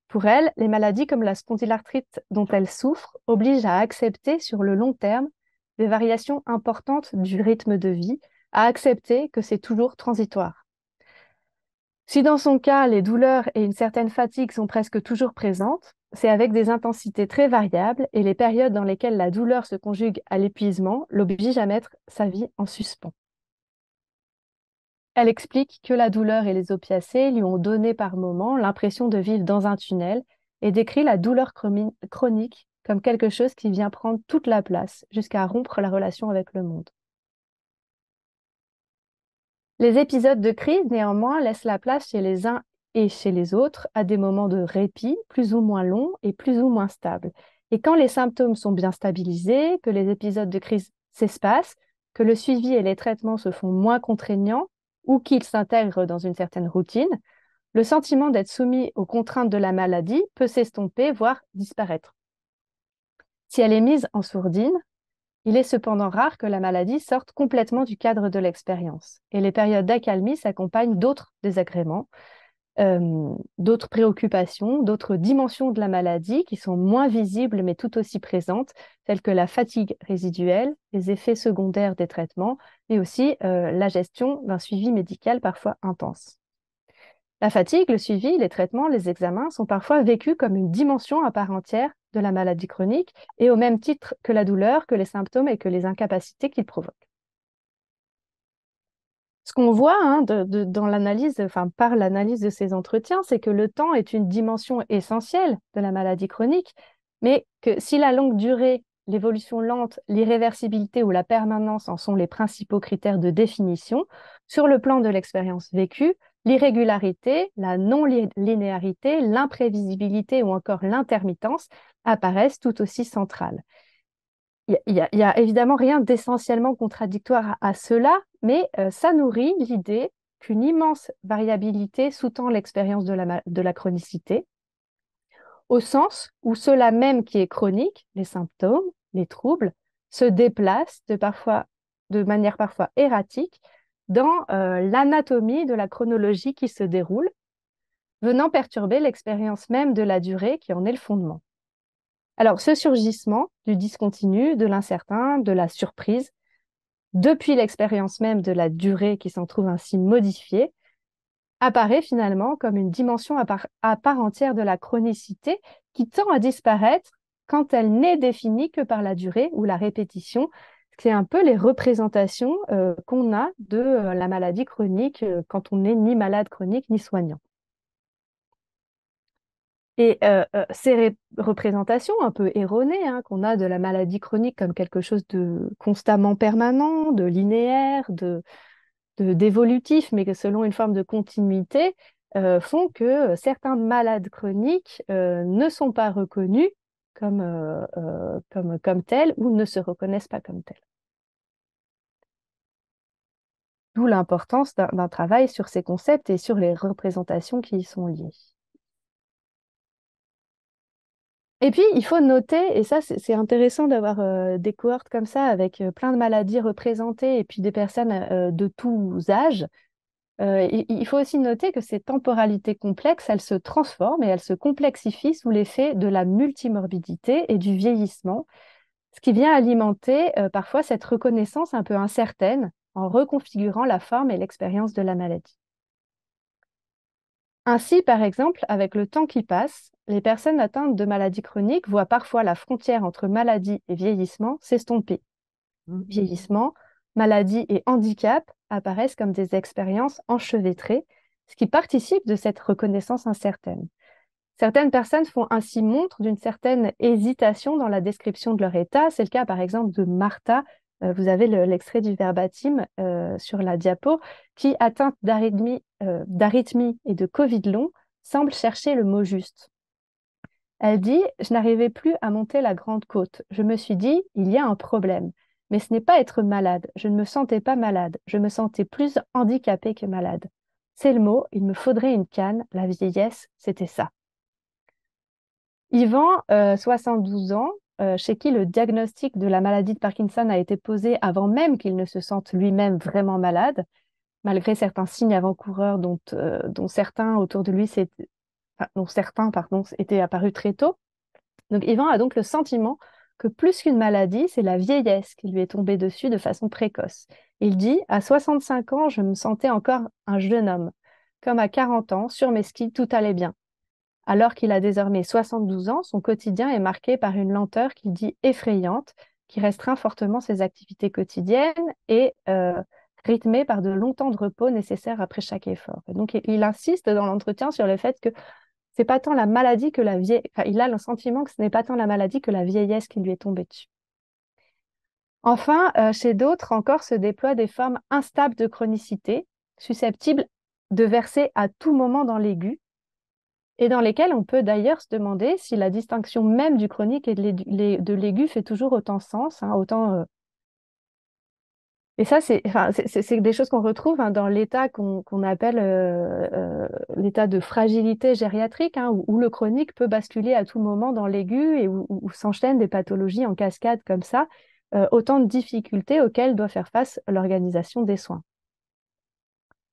Pour elle, les maladies comme la spondylarthrite dont elle souffre obligent à accepter sur le long terme des variations importantes du rythme de vie, à accepter que c'est toujours transitoire. Si dans son cas, les douleurs et une certaine fatigue sont presque toujours présentes, c'est avec des intensités très variables et les périodes dans lesquelles la douleur se conjugue à l'épuisement l'obligent à mettre sa vie en suspens. Elle explique que la douleur et les opiacés lui ont donné par moments l'impression de vivre dans un tunnel et décrit la douleur chronique comme quelque chose qui vient prendre toute la place jusqu'à rompre la relation avec le monde. Les épisodes de crise, néanmoins, laissent la place chez les uns et chez les autres à des moments de répit plus ou moins longs et plus ou moins stables. Et quand les symptômes sont bien stabilisés, que les épisodes de crise s'espacent, que le suivi et les traitements se font moins contraignants ou qu'ils s'intègrent dans une certaine routine, le sentiment d'être soumis aux contraintes de la maladie peut s'estomper, voire disparaître. Si elle est mise en sourdine, il est cependant rare que la maladie sorte complètement du cadre de l'expérience. Et les périodes d'accalmie s'accompagnent d'autres désagréments, d'autres préoccupations, d'autres dimensions de la maladie qui sont moins visibles mais tout aussi présentes, telles que la fatigue résiduelle, les effets secondaires des traitements, mais aussi la gestion d'un suivi médical parfois intense. La fatigue, le suivi, les traitements, les examens sont parfois vécus comme une dimension à part entière de la maladie chronique et au même titre que la douleur, que les symptômes et que les incapacités qu'ils provoquent. Ce qu'on voit dans l'analyse, enfin, par l'analyse de ces entretiens, c'est que le temps est une dimension essentielle de la maladie chronique, mais que si la longue durée, l'évolution lente, l'irréversibilité ou la permanence en sont les principaux critères de définition, sur le plan de l'expérience vécue, l'irrégularité, la non-linéarité, l'imprévisibilité ou encore l'intermittence apparaissent tout aussi centrales. Il y a évidemment rien d'essentiellement contradictoire à cela, mais ça nourrit l'idée qu'une immense variabilité sous-tend l'expérience de la chronicité, au sens où cela même qui est chronique, les symptômes, les troubles, se déplacent de manière parfois erratique dans l'anatomie de la chronologie qui se déroule, venant perturber l'expérience même de la durée qui en est le fondement. Alors, ce surgissement du discontinu, de l'incertain, de la surprise, depuis l'expérience même de la durée qui s'en trouve ainsi modifiée, apparaît finalement comme une dimension à part entière de la chronicité qui tend à disparaître quand elle n'est définie que par la durée ou la répétition. C'est un peu les représentations qu'on a de la maladie chronique quand on n'est ni malade chronique ni soignant. Et ces représentations un peu erronées qu'on a de la maladie chronique comme quelque chose de constamment permanent, de linéaire, d'évolutif, mais que selon une forme de continuité, font que certains malades chroniques ne sont pas reconnus comme tels ou ne se reconnaissent pas comme tels. D'où l'importance d'un travail sur ces concepts et sur les représentations qui y sont liées. Et puis, il faut noter, et ça, c'est intéressant d'avoir des cohortes comme ça avec plein de maladies représentées et puis des personnes de tous âges. Il faut aussi noter que ces temporalités complexes, elles se transforment et elles se complexifient sous l'effet de la multimorbidité et du vieillissement, ce qui vient alimenter parfois cette reconnaissance un peu incertaine en reconfigurant la forme et l'expérience de la maladie. Ainsi, par exemple, avec le temps qui passe, les personnes atteintes de maladies chroniques voient parfois la frontière entre maladie et vieillissement s'estomper. Mhm. Vieillissement, maladie et handicap apparaissent comme des expériences enchevêtrées, ce qui participe de cette reconnaissance incertaine. Certaines personnes font ainsi montre d'une certaine hésitation dans la description de leur état. C'est le cas, par exemple, de Martha. Vous avez l'extrait du verbatim sur la diapo, qui, atteinte d'arythmie et de Covid long, semble chercher le mot juste. Elle dit: Je n'arrivais plus à monter la grande côte. Je me suis dit: il y a un problème. Mais ce n'est pas être malade. Je ne me sentais pas malade. Je me sentais plus handicapée que malade. C'est le mot, il me faudrait une canne. La vieillesse, c'était ça. Yvan, 72 ans, chez qui le diagnostic de la maladie de Parkinson a été posé avant même qu'il ne se sente lui-même vraiment malade, malgré certains signes avant-coureurs dont certains autour de lui dont certains, pardon, étaient apparus très tôt. Donc Yvan a donc le sentiment que plus qu'une maladie, c'est la vieillesse qui lui est tombée dessus de façon précoce. Il dit: à 65 ans, je me sentais encore un jeune homme. Comme à 40 ans, sur mes skis, tout allait bien. Alors qu'il a désormais 72 ans, son quotidien est marqué par une lenteur qu'il dit effrayante, qui restreint fortement ses activités quotidiennes et rythmée par de longs temps de repos nécessaires après chaque effort. Et donc, il insiste dans l'entretien sur le fait que c'est pas tant la maladie que la vieillesse. Enfin, il a le sentiment que ce n'est pas tant la maladie que la vieillesse qui lui est tombée dessus. Enfin, chez d'autres encore se déploient des formes instables de chronicité, susceptibles de verser à tout moment dans l'aigu, et dans lesquels on peut d'ailleurs se demander si la distinction même du chronique et de l'aigu fait toujours autant sens, hein, Et ça, c'est des choses qu'on retrouve hein, dans l'état qu'on appelle l'état de fragilité gériatrique, hein, où le chronique peut basculer à tout moment dans l'aigu et où s'enchaînent des pathologies en cascade comme ça, autant de difficultés auxquelles doit faire face l'organisation des soins.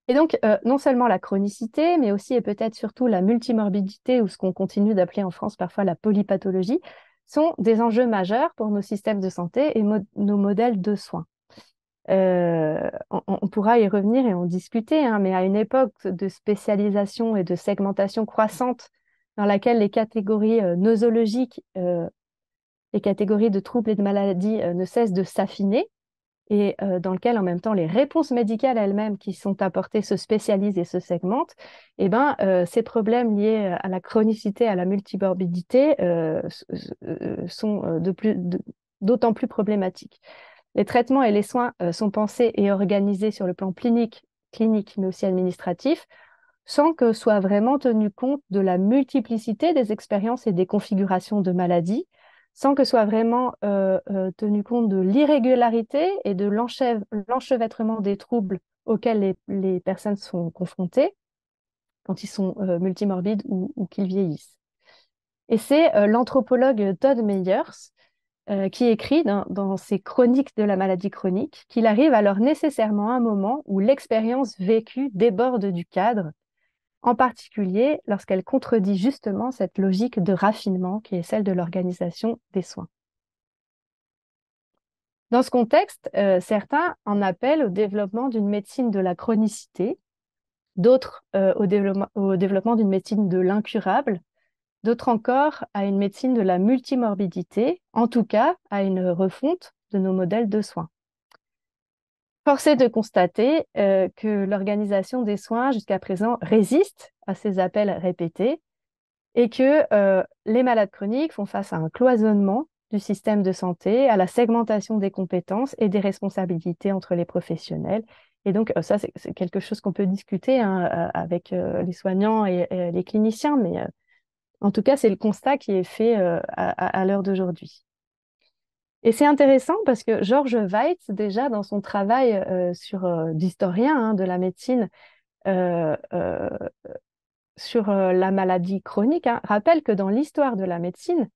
Et donc, non seulement la chronicité, mais aussi et peut-être surtout la multimorbidité, ou ce qu'on continue d'appeler en France parfois la polypathologie, sont des enjeux majeurs pour nos systèmes de santé et nos modèles de soins. On pourra y revenir et en discuter, hein, mais à une époque de spécialisation et de segmentation croissante dans laquelle les catégories nosologiques, les catégories de troubles et de maladies ne cessent de s'affiner, et dans lequel en même temps les réponses médicales elles-mêmes qui sont apportées se spécialisent et se segmentent, et ben, ces problèmes liés à la chronicité, à la multimorbidité sont d'autant plus problématiques. Les traitements et les soins sont pensés et organisés sur le plan clinique, mais aussi administratif, sans que soit vraiment tenu compte de la multiplicité des expériences et des configurations de maladies, sans que soit vraiment tenu compte de l'irrégularité et de l'enchevêtrement des troubles auxquels les personnes sont confrontées quand ils sont multimorbides ou qu'ils vieillissent. Et c'est l'anthropologue Todd Meyers qui écrit dans ses chroniques de la maladie chronique qu'il arrive alors nécessairement un moment où l'expérience vécue déborde du cadre, en particulier lorsqu'elle contredit justement cette logique de raffinement qui est celle de l'organisation des soins. Dans ce contexte, certains en appellent au développement d'une médecine de la chronicité, d'autres au développement d'une médecine de l'incurable, d'autres encore à une médecine de la multimorbidité, en tout cas à une refonte de nos modèles de soins. Force est de constater que l'organisation des soins jusqu'à présent résiste à ces appels répétés et que les malades chroniques font face à un cloisonnement du système de santé, à la segmentation des compétences et des responsabilités entre les professionnels. Et donc, ça, c'est quelque chose qu'on peut discuter hein, avec les soignants et les cliniciens, mais en tout cas, c'est le constat qui est fait à l'heure d'aujourd'hui. Et c'est intéressant parce que George Weitz, déjà dans son travail d'historien hein, de la médecine euh, euh, sur la maladie chronique, hein, rappelle que dans l'histoire de la médecine,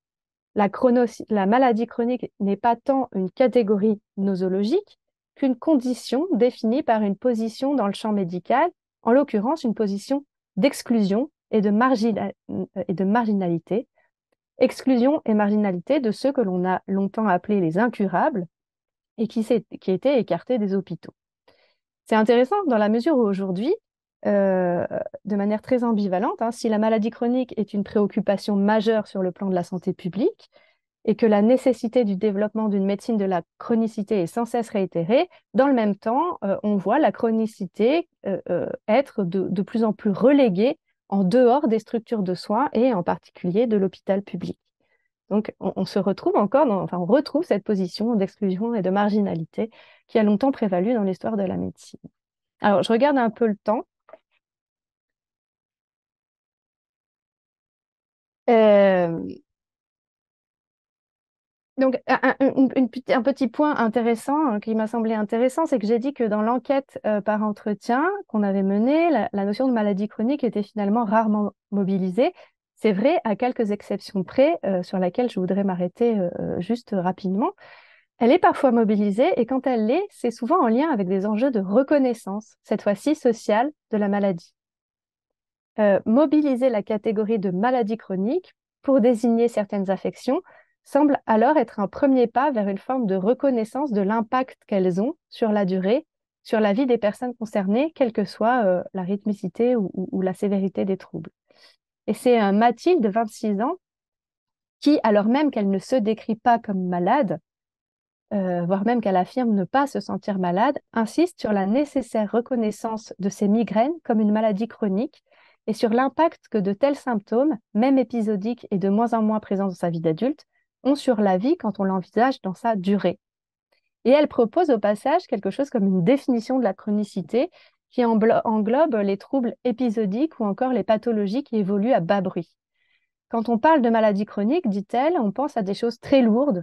la maladie chronique n'est pas tant une catégorie nosologique qu'une condition définie par une position dans le champ médical, en l'occurrence une position d'exclusion et de marginalité. Exclusion et marginalité de ceux que l'on a longtemps appelés les incurables et qui étaient écartés des hôpitaux. C'est intéressant dans la mesure où aujourd'hui, euh, de manière très ambivalente, hein, si la maladie chronique est une préoccupation majeure sur le plan de la santé publique et que la nécessité du développement d'une médecine de la chronicité est sans cesse réitérée, dans le même temps, on voit la chronicité être de plus en plus reléguée en dehors des structures de soins et en particulier de l'hôpital public. Donc, on se retrouve enfin, on retrouve cette position d'exclusion et de marginalité qui a longtemps prévalu dans l'histoire de la médecine. Alors, je regarde un peu le temps. Euh, donc, un petit point intéressant qui m'a semblé intéressant, c'est que j'ai dit que dans l'enquête par entretien qu'on avait menée, la notion de maladie chronique était finalement rarement mobilisée. C'est vrai, à quelques exceptions près, sur laquelle je voudrais m'arrêter juste rapidement. Elle est parfois mobilisée et quand elle l'est, c'est souvent en lien avec des enjeux de reconnaissance, cette fois-ci sociale, de la maladie. Mobiliser la catégorie de maladie chronique pour désigner certaines affections semble alors être un premier pas vers une forme de reconnaissance de l'impact qu'elles ont sur la durée, sur la vie des personnes concernées, quelle que soit la rythmicité ou la sévérité des troubles. Et c'est Mathilde, 26 ans, qui, alors même qu'elle ne se décrit pas comme malade, voire même qu'elle affirme ne pas se sentir malade, insiste sur la nécessaire reconnaissance de ces migraines comme une maladie chronique et sur l'impact que de tels symptômes, même épisodiques et de moins en moins présents dans sa vie d'adulte, ont sur la vie quand on l'envisage dans sa durée. Et elle propose au passage quelque chose comme une définition de la chronicité qui englobe les troubles épisodiques ou encore les pathologies qui évoluent à bas bruit. Quand on parle de maladie chronique, dit-elle, on pense à des choses très lourdes,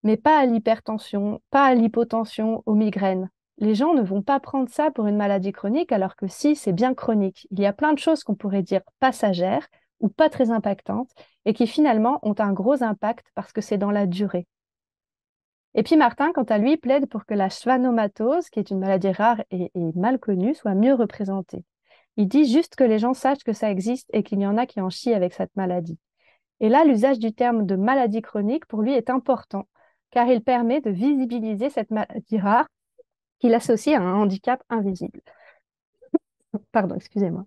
mais pas à l'hypertension, pas à l'hypotension, aux migraines. Les gens ne vont pas prendre ça pour une maladie chronique, alors que si, c'est bien chronique. Il y a plein de choses qu'on pourrait dire passagères ou pas très impactantes et qui finalement ont un gros impact parce que c'est dans la durée. Et puis Martin, quant à lui, plaide pour que la schwannomatose, qui est une maladie rare et mal connue, soit mieux représentée. Il dit juste que les gens sachent que ça existe et qu'il y en a qui en chient avec cette maladie. Et là, l'usage du terme de maladie chronique, pour lui, est important, car il permet de visibiliser cette maladie rare qu'il associe à un handicap invisible. Pardon, excusez-moi.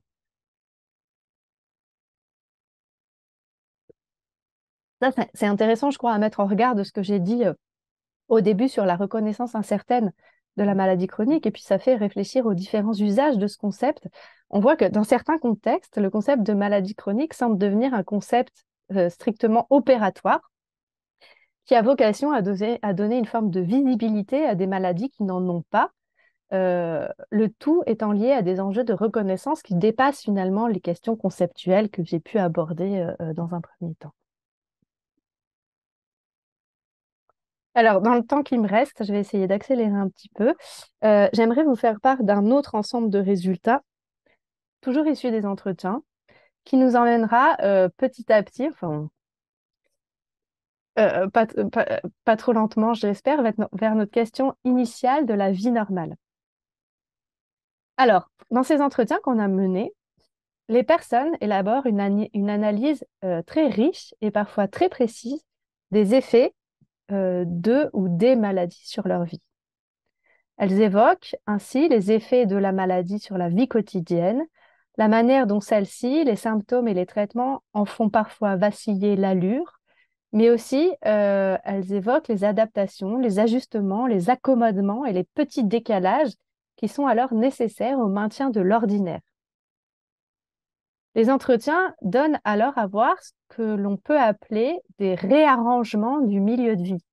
Ça, c'est intéressant, je crois, à mettre en regard de ce que j'ai dit au début sur la reconnaissance incertaine de la maladie chronique, et puis ça fait réfléchir aux différents usages de ce concept. On voit que dans certains contextes, le concept de maladie chronique semble devenir un concept strictement opératoire, qui a vocation à donner une forme de visibilité à des maladies qui n'en ont pas, le tout étant lié à des enjeux de reconnaissance qui dépassent finalement les questions conceptuelles que j'ai pu aborder dans un premier temps. Alors, dans le temps qui me reste, je vais essayer d'accélérer un petit peu. J'aimerais vous faire part d'un autre ensemble de résultats, toujours issus des entretiens, qui nous emmènera petit à petit, enfin, pas trop lentement, je l'espère, vers notre question initiale de la vie normale. Alors, dans ces entretiens qu'on a menés, les personnes élaborent une analyse très riche et parfois très précise des effets de ou des maladies sur leur vie. Elles évoquent ainsi les effets de la maladie sur la vie quotidienne, la manière dont celle-ci, les symptômes et les traitements en font parfois vaciller l'allure, mais aussi elles évoquent les adaptations, les ajustements, les accommodements et les petits décalages qui sont alors nécessaires au maintien de l'ordinaire. Les entretiens donnent alors à voir ce que l'on peut appeler des réarrangements du milieu de vie.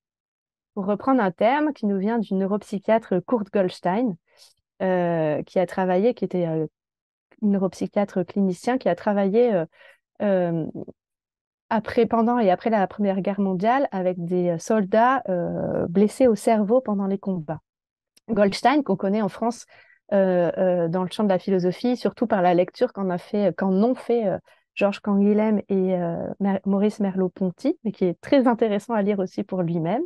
Pour reprendre un terme qui nous vient du neuropsychiatre Kurt Goldstein, qui était neuropsychiatre clinicien, qui a travaillé euh, pendant et après la Première Guerre mondiale avec des soldats blessés au cerveau pendant les combats. Goldstein, qu'on connaît en France dans le champ de la philosophie, surtout par la lecture qu'en ont fait Georges Canguilhem et Maurice Merleau-Ponty, mais qui est très intéressant à lire aussi pour lui-même.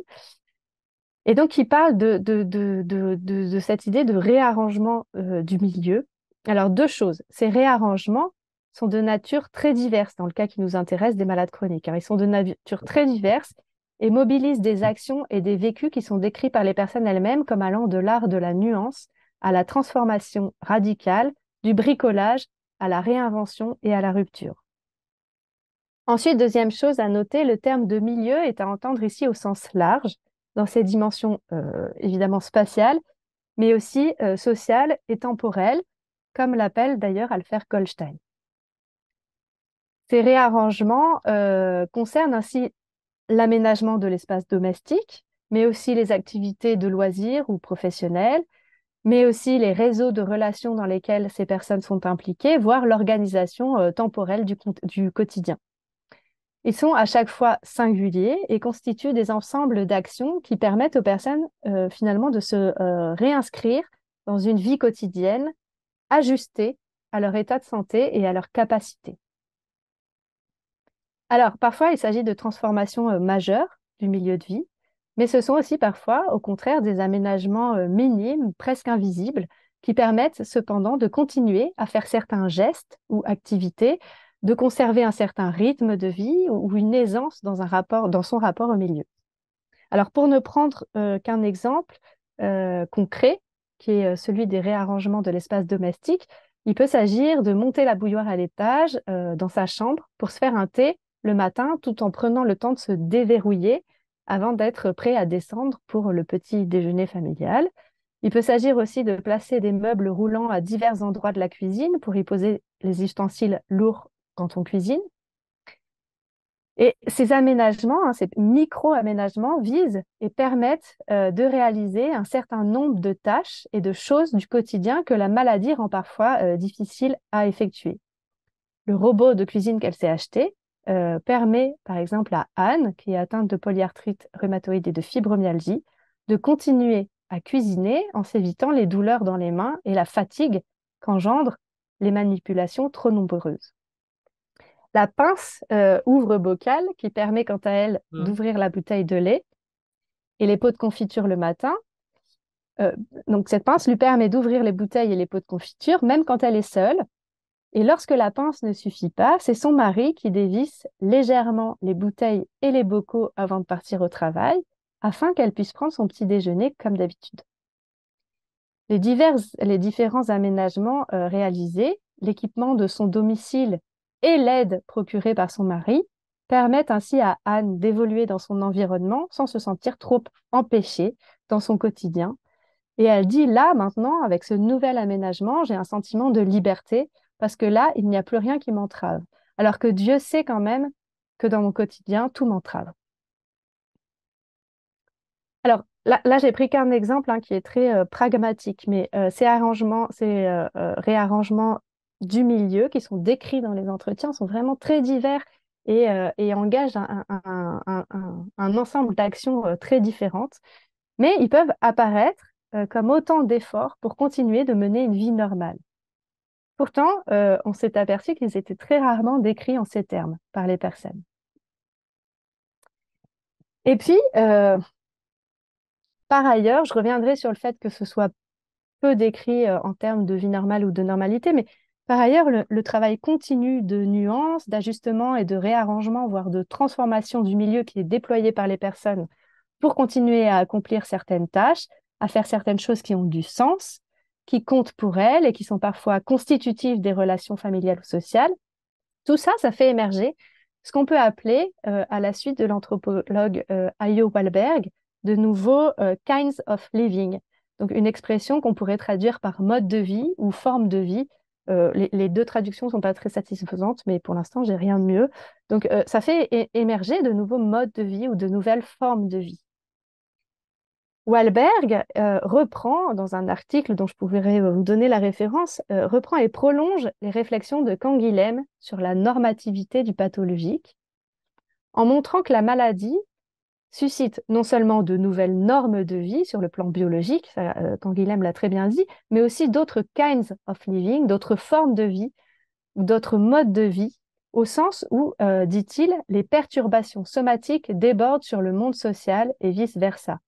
Et donc, il parle de cette idée de réarrangement du milieu. Alors, deux choses. Ces réarrangements sont de nature très diverse, dans le cas qui nous intéresse des malades chroniques, hein. Ils sont de nature très diverse et mobilisent des actions et des vécus qui sont décrits par les personnes elles-mêmes comme allant de l'art de la nuance à la transformation radicale, du bricolage à la réinvention et à la rupture. Ensuite, deuxième chose à noter, le terme de milieu est à entendre ici au sens large, dans ses dimensions évidemment spatiales, mais aussi sociales et temporelles, comme l'appelle d'ailleurs Alfred Goldstein. Ces réarrangements concernent ainsi l'aménagement de l'espace domestique, mais aussi les activités de loisirs ou professionnelles, mais aussi les réseaux de relations dans lesquels ces personnes sont impliquées, voire l'organisation temporelle du quotidien. Ils sont à chaque fois singuliers et constituent des ensembles d'actions qui permettent aux personnes finalement de se réinscrire dans une vie quotidienne ajustée à leur état de santé et à leur capacité. Alors, parfois, il s'agit de transformations majeures du milieu de vie, mais ce sont aussi parfois, au contraire, des aménagements minimes, presque invisibles, qui permettent cependant de continuer à faire certains gestes ou activités, de conserver un certain rythme de vie ou une aisance dans son rapport au milieu. Alors, pour ne prendre qu'un exemple concret, qui est celui des réarrangements de l'espace domestique, il peut s'agir de monter la bouilloire à l'étage dans sa chambre pour se faire un thé le matin tout en prenant le temps de se déverrouiller avant d'être prêt à descendre pour le petit déjeuner familial. Il peut s'agir aussi de placer des meubles roulants à divers endroits de la cuisine pour y poser les ustensiles lourds quand on cuisine. Et ces aménagements, hein, ces micro-aménagements visent et permettent de réaliser un certain nombre de tâches et de choses du quotidien que la maladie rend parfois difficile à effectuer. Le robot de cuisine qu'elle s'est acheté permet, par exemple, à Anne, qui est atteinte de polyarthrite rhumatoïde et de fibromyalgie, de continuer à cuisiner en s'évitant les douleurs dans les mains et la fatigue qu'engendrent les manipulations trop nombreuses. La pince ouvre-bocal qui permet quant à elle d'ouvrir la bouteille de lait et les pots de confiture le matin. Donc cette pince lui permet d'ouvrir les bouteilles et les pots de confiture même quand elle est seule. Et lorsque la pince ne suffit pas, c'est son mari qui dévisse légèrement les bouteilles et les bocaux avant de partir au travail afin qu'elle puisse prendre son petit déjeuner comme d'habitude. Les différents aménagements réalisés, l'équipement de son domicile et l'aide procurée par son mari permettent ainsi à Anne d'évoluer dans son environnement sans se sentir trop empêchée dans son quotidien. Et elle dit, là, maintenant, avec ce nouvel aménagement, j'ai un sentiment de liberté parce que là, il n'y a plus rien qui m'entrave. Alors que Dieu sait quand même que dans mon quotidien, tout m'entrave. Alors, là j'ai pris qu'un exemple hein, qui est très pragmatique, mais ces réarrangements du milieu qui sont décrits dans les entretiens sont vraiment très divers et engagent un ensemble d'actions très différentes, mais ils peuvent apparaître comme autant d'efforts pour continuer de mener une vie normale. Pourtant, on s'est aperçu qu'ils étaient très rarement décrits en ces termes par les personnes. Et puis, par ailleurs, je reviendrai sur le fait que ce soit peu décrit en termes de vie normale ou de normalité, mais par ailleurs, le travail continu de nuances, d'ajustement et de réarrangement, voire de transformation du milieu qui est déployé par les personnes pour continuer à accomplir certaines tâches, à faire certaines choses qui ont du sens, qui comptent pour elles et qui sont parfois constitutives des relations familiales ou sociales. Tout ça, ça fait émerger ce qu'on peut appeler, à la suite de l'anthropologue Ayo Wahlberg, de nouveaux kinds of living. Donc une expression qu'on pourrait traduire par mode de vie ou forme de vie. Les deux traductions ne sont pas très satisfaisantes, mais pour l'instant, j'ai rien de mieux. Donc ça fait émerger de nouveaux modes de vie ou de nouvelles formes de vie. Wahlberg reprend, dans un article dont je pourrais vous donner la référence, reprend et prolonge les réflexions de Canguilhem sur la normativité du pathologique, en montrant que la maladie suscite non seulement de nouvelles normes de vie sur le plan biologique, Canguilhem l'a très bien dit, mais aussi d'autres kinds of living, d'autres formes de vie ou d'autres modes de vie au sens où, dit-il, les perturbations somatiques débordent sur le monde social et vice-versa.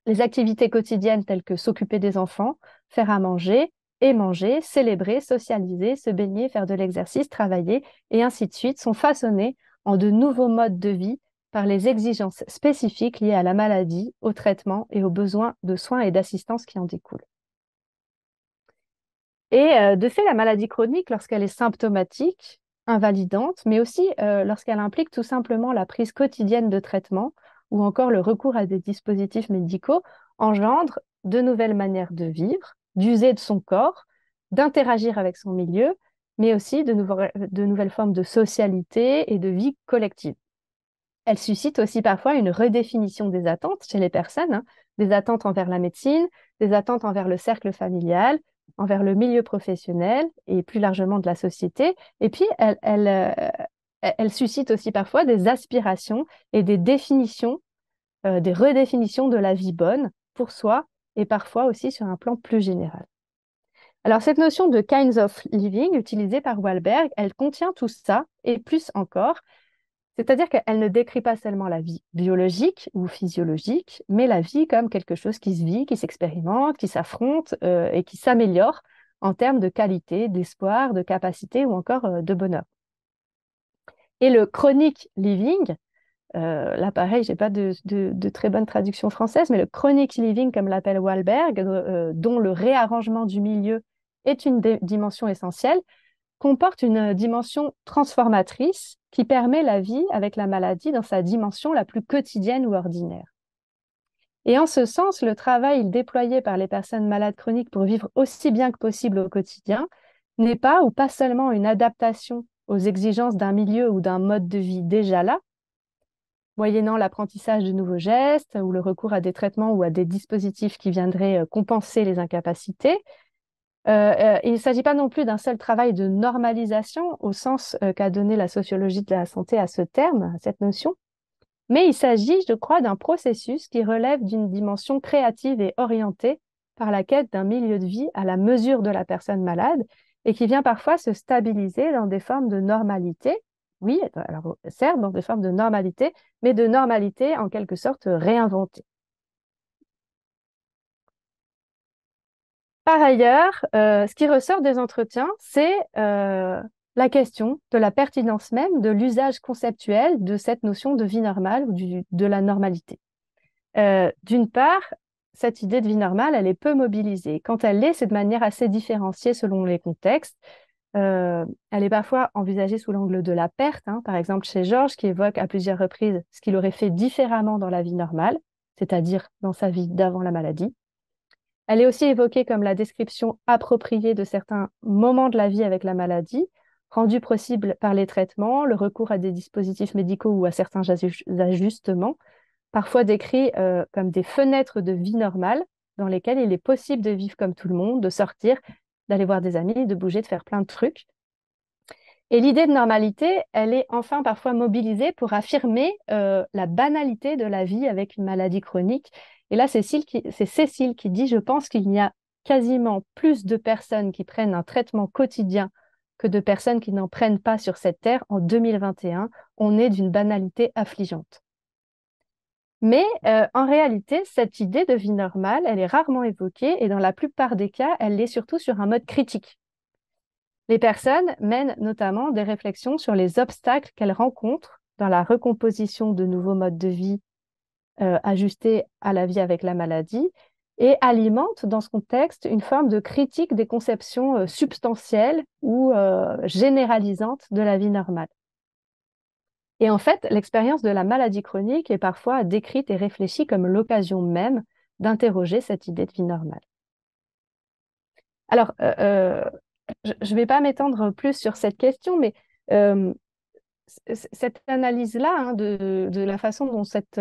Les activités quotidiennes telles que s'occuper des enfants, faire à manger et manger, célébrer, socialiser, se baigner, faire de l'exercice, travailler et ainsi de suite sont façonnées en de nouveaux modes de vie par les exigences spécifiques liées à la maladie, au traitement et aux besoins de soins et d'assistance qui en découlent. Et de fait, la maladie chronique, lorsqu'elle est symptomatique, invalidante, mais aussi lorsqu'elle implique tout simplement la prise quotidienne de traitements ou encore le recours à des dispositifs médicaux, engendre de nouvelles manières de vivre, d'user de son corps, d'interagir avec son milieu, mais aussi de nouvelles formes de socialité et de vie collective. Elle suscite aussi parfois une redéfinition des attentes chez les personnes, hein, des attentes envers la médecine, des attentes envers le cercle familial, envers le milieu professionnel et plus largement de la société. Et puis, elle suscite aussi parfois des aspirations et des définitions, des redéfinitions de la vie bonne pour soi et parfois aussi sur un plan plus général. Alors, cette notion de kinds of living utilisée par Wahlberg, elle contient tout ça et plus encore. C'est-à-dire qu'elle ne décrit pas seulement la vie biologique ou physiologique, mais la vie comme quelque chose qui se vit, qui s'expérimente, qui s'affronte et qui s'améliore en termes de qualité, d'espoir, de capacité ou encore de bonheur. Et le chronic living, là pareil, je n'ai pas de très bonne traduction française, mais le chronic living, comme l'appelle Wahlberg, dont le réarrangement du milieu est une dimension essentielle, comporte une dimension transformatrice qui permet la vie avec la maladie dans sa dimension la plus quotidienne ou ordinaire. Et en ce sens, le travail déployé par les personnes malades chroniques pour vivre aussi bien que possible au quotidien n'est pas ou pas seulement une adaptation aux exigences d'un milieu ou d'un mode de vie déjà là, moyennant l'apprentissage de nouveaux gestes ou le recours à des traitements ou à des dispositifs qui viendraient compenser les incapacités. Il ne s'agit pas non plus d'un seul travail de normalisation au sens qu'a donné la sociologie de la santé à ce terme, à cette notion, mais il s'agit, je crois, d'un processus qui relève d'une dimension créative et orientée par la quête d'un milieu de vie à la mesure de la personne malade et qui vient parfois se stabiliser dans des formes de normalité. Oui, alors certes, dans des formes de normalité, mais de normalité en quelque sorte réinventée. Par ailleurs, ce qui ressort des entretiens, c'est la question de la pertinence même de l'usage conceptuel de cette notion de vie normale ou de la normalité. D'une part, cette idée de vie normale, elle est peu mobilisée. Quand elle l'est, c'est de manière assez différenciée selon les contextes. Elle est parfois envisagée sous l'angle de la perte, hein, par exemple chez Georges, qui évoque à plusieurs reprises ce qu'il aurait fait différemment dans la vie normale, c'est-à-dire dans sa vie d'avant la maladie. Elle est aussi évoquée comme la description appropriée de certains moments de la vie avec la maladie, rendus possibles par les traitements, le recours à des dispositifs médicaux ou à certains ajustements, parfois décrits comme des fenêtres de vie normale dans lesquelles il est possible de vivre comme tout le monde, de sortir, d'aller voir des amis, de bouger, de faire plein de trucs. Et l'idée de normalité, elle est enfin parfois mobilisée pour affirmer la banalité de la vie avec une maladie chronique. Et là, c'est Cécile qui dit, je pense qu'il y a quasiment plus de personnes qui prennent un traitement quotidien que de personnes qui n'en prennent pas sur cette terre. En 2021, on est d'une banalité affligeante. Mais en réalité, cette idée de vie normale, elle est rarement évoquée et dans la plupart des cas, elle l'est surtout sur un mode critique. Les personnes mènent notamment des réflexions sur les obstacles qu'elles rencontrent dans la recomposition de nouveaux modes de vie ajustés à la vie avec la maladie et alimentent dans ce contexte une forme de critique des conceptions substantielles ou généralisantes de la vie normale. Et en fait, l'expérience de la maladie chronique est parfois décrite et réfléchie comme l'occasion même d'interroger cette idée de vie normale. Alors, je ne vais pas m'étendre plus sur cette question, mais cette analyse-là, hein, de la façon dont cette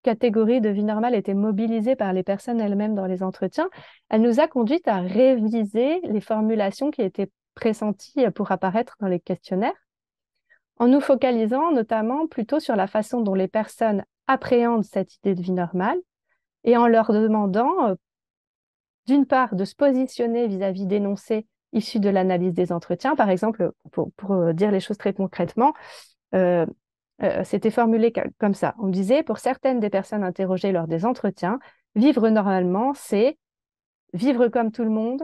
catégorie de vie normale était mobilisée par les personnes elles-mêmes dans les entretiens, elle nous a conduit à réviser les formulations qui étaient pressenties pour apparaître dans les questionnaires, en nous focalisant notamment plutôt sur la façon dont les personnes appréhendent cette idée de vie normale et en leur demandant, d'une part, de se positionner vis-à-vis d'énoncés issus de l'analyse des entretiens. Par exemple, pour dire les choses très concrètement, euh, c'était formulé comme ça. On disait, pour certaines des personnes interrogées lors des entretiens, vivre normalement, c'est vivre comme tout le monde,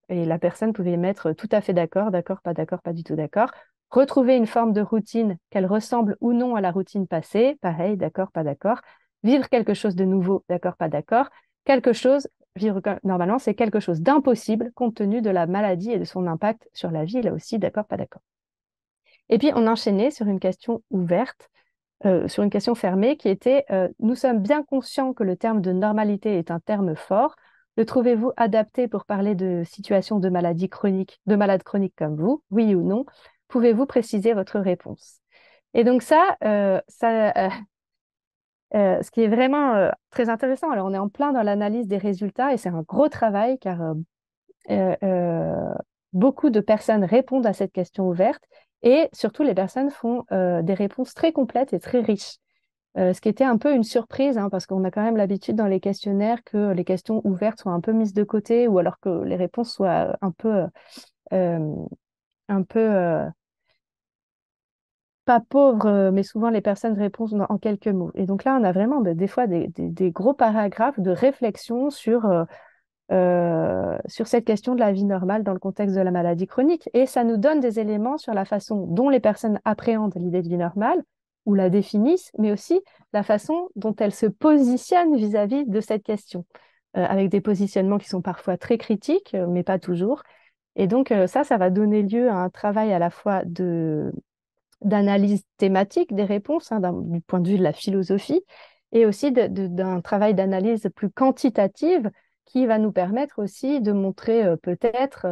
et la personne pouvait mettre tout à fait d'accord, pas du tout d'accord. Retrouver une forme de routine, qu'elle ressemble ou non à la routine passée, pareil, d'accord, pas d'accord. Vivre quelque chose de nouveau, d'accord, pas d'accord. Quelque chose, normalement, c'est quelque chose d'impossible compte tenu de la maladie et de son impact sur la vie, là aussi, d'accord, pas d'accord. Et puis, on enchaînait sur une question ouverte, sur une question fermée qui était nous sommes bien conscients que le terme de normalité est un terme fort. Le trouvez-vous adapté pour parler de situations de maladies chroniques, de malades chroniques comme vous, oui ou non? Pouvez-vous préciser votre réponse? Et donc ce qui est vraiment très intéressant, alors on est en plein dans l'analyse des résultats et c'est un gros travail car euh, euh, beaucoup de personnes répondent à cette question ouverte et surtout les personnes font des réponses très complètes et très riches. Ce qui était un peu une surprise, hein, parce qu'on a quand même l'habitude dans les questionnaires que les questions ouvertes soient un peu mises de côté ou alors que les réponses soient euh, un peu pas pauvres, mais souvent les personnes répondent en quelques mots. Et donc là, on a vraiment des fois des gros paragraphes de réflexion sur cette question de la vie normale dans le contexte de la maladie chronique. Et ça nous donne des éléments sur la façon dont les personnes appréhendent l'idée de vie normale ou la définissent, mais aussi la façon dont elles se positionnent vis-à-vis de cette question, avec des positionnements qui sont parfois très critiques, mais pas toujours. Et donc ça va donner lieu à un travail à la fois d'analyse thématique des réponses, hein, du point de vue de la philosophie, et aussi d'un travail d'analyse plus quantitative qui va nous permettre aussi de montrer peut-être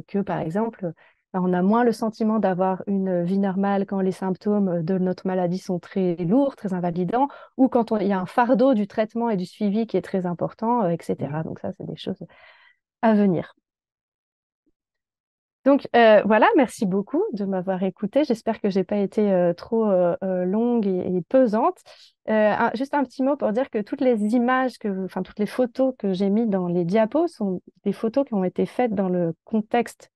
que, par exemple, on a moins le sentiment d'avoir une vie normale quand les symptômes de notre maladie sont très lourds, très invalidants, ou quand il y a un fardeau du traitement et du suivi qui est très important, etc. Donc ça, c'est des choses à venir. Donc voilà, merci beaucoup de m'avoir écoutée. J'espère que j'ai pas été trop longue et pesante. Juste un petit mot pour dire que toutes les images enfin toutes les photos que j'ai mises dans les diapos sont des photos qui ont été faites dans le contexte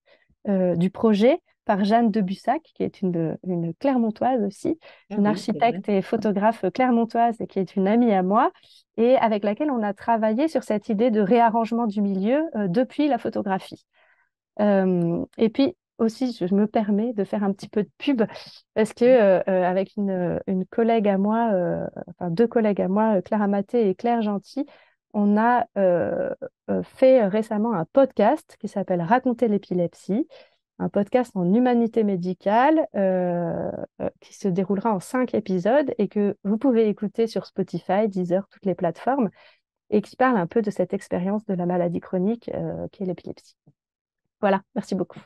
du projet par Jeanne de Bussac, qui est une Clermontoise aussi, Ah une oui, c'est vrai. architecte et photographe clermontoise et qui est une amie à moi, et avec laquelle on a travaillé sur cette idée de réarrangement du milieu depuis la photographie. Et puis aussi, je me permets de faire un petit peu de pub parce que avec une collègue à moi, enfin deux collègues à moi, Clara Maté et Claire Gentil, on a fait récemment un podcast qui s'appelle Raconter l'épilepsie, un podcast en humanité médicale qui se déroulera en 5 épisodes et que vous pouvez écouter sur Spotify, Deezer, toutes les plateformes, et qui parle un peu de cette expérience de la maladie chronique qui est l'épilepsie. Voilà, merci beaucoup.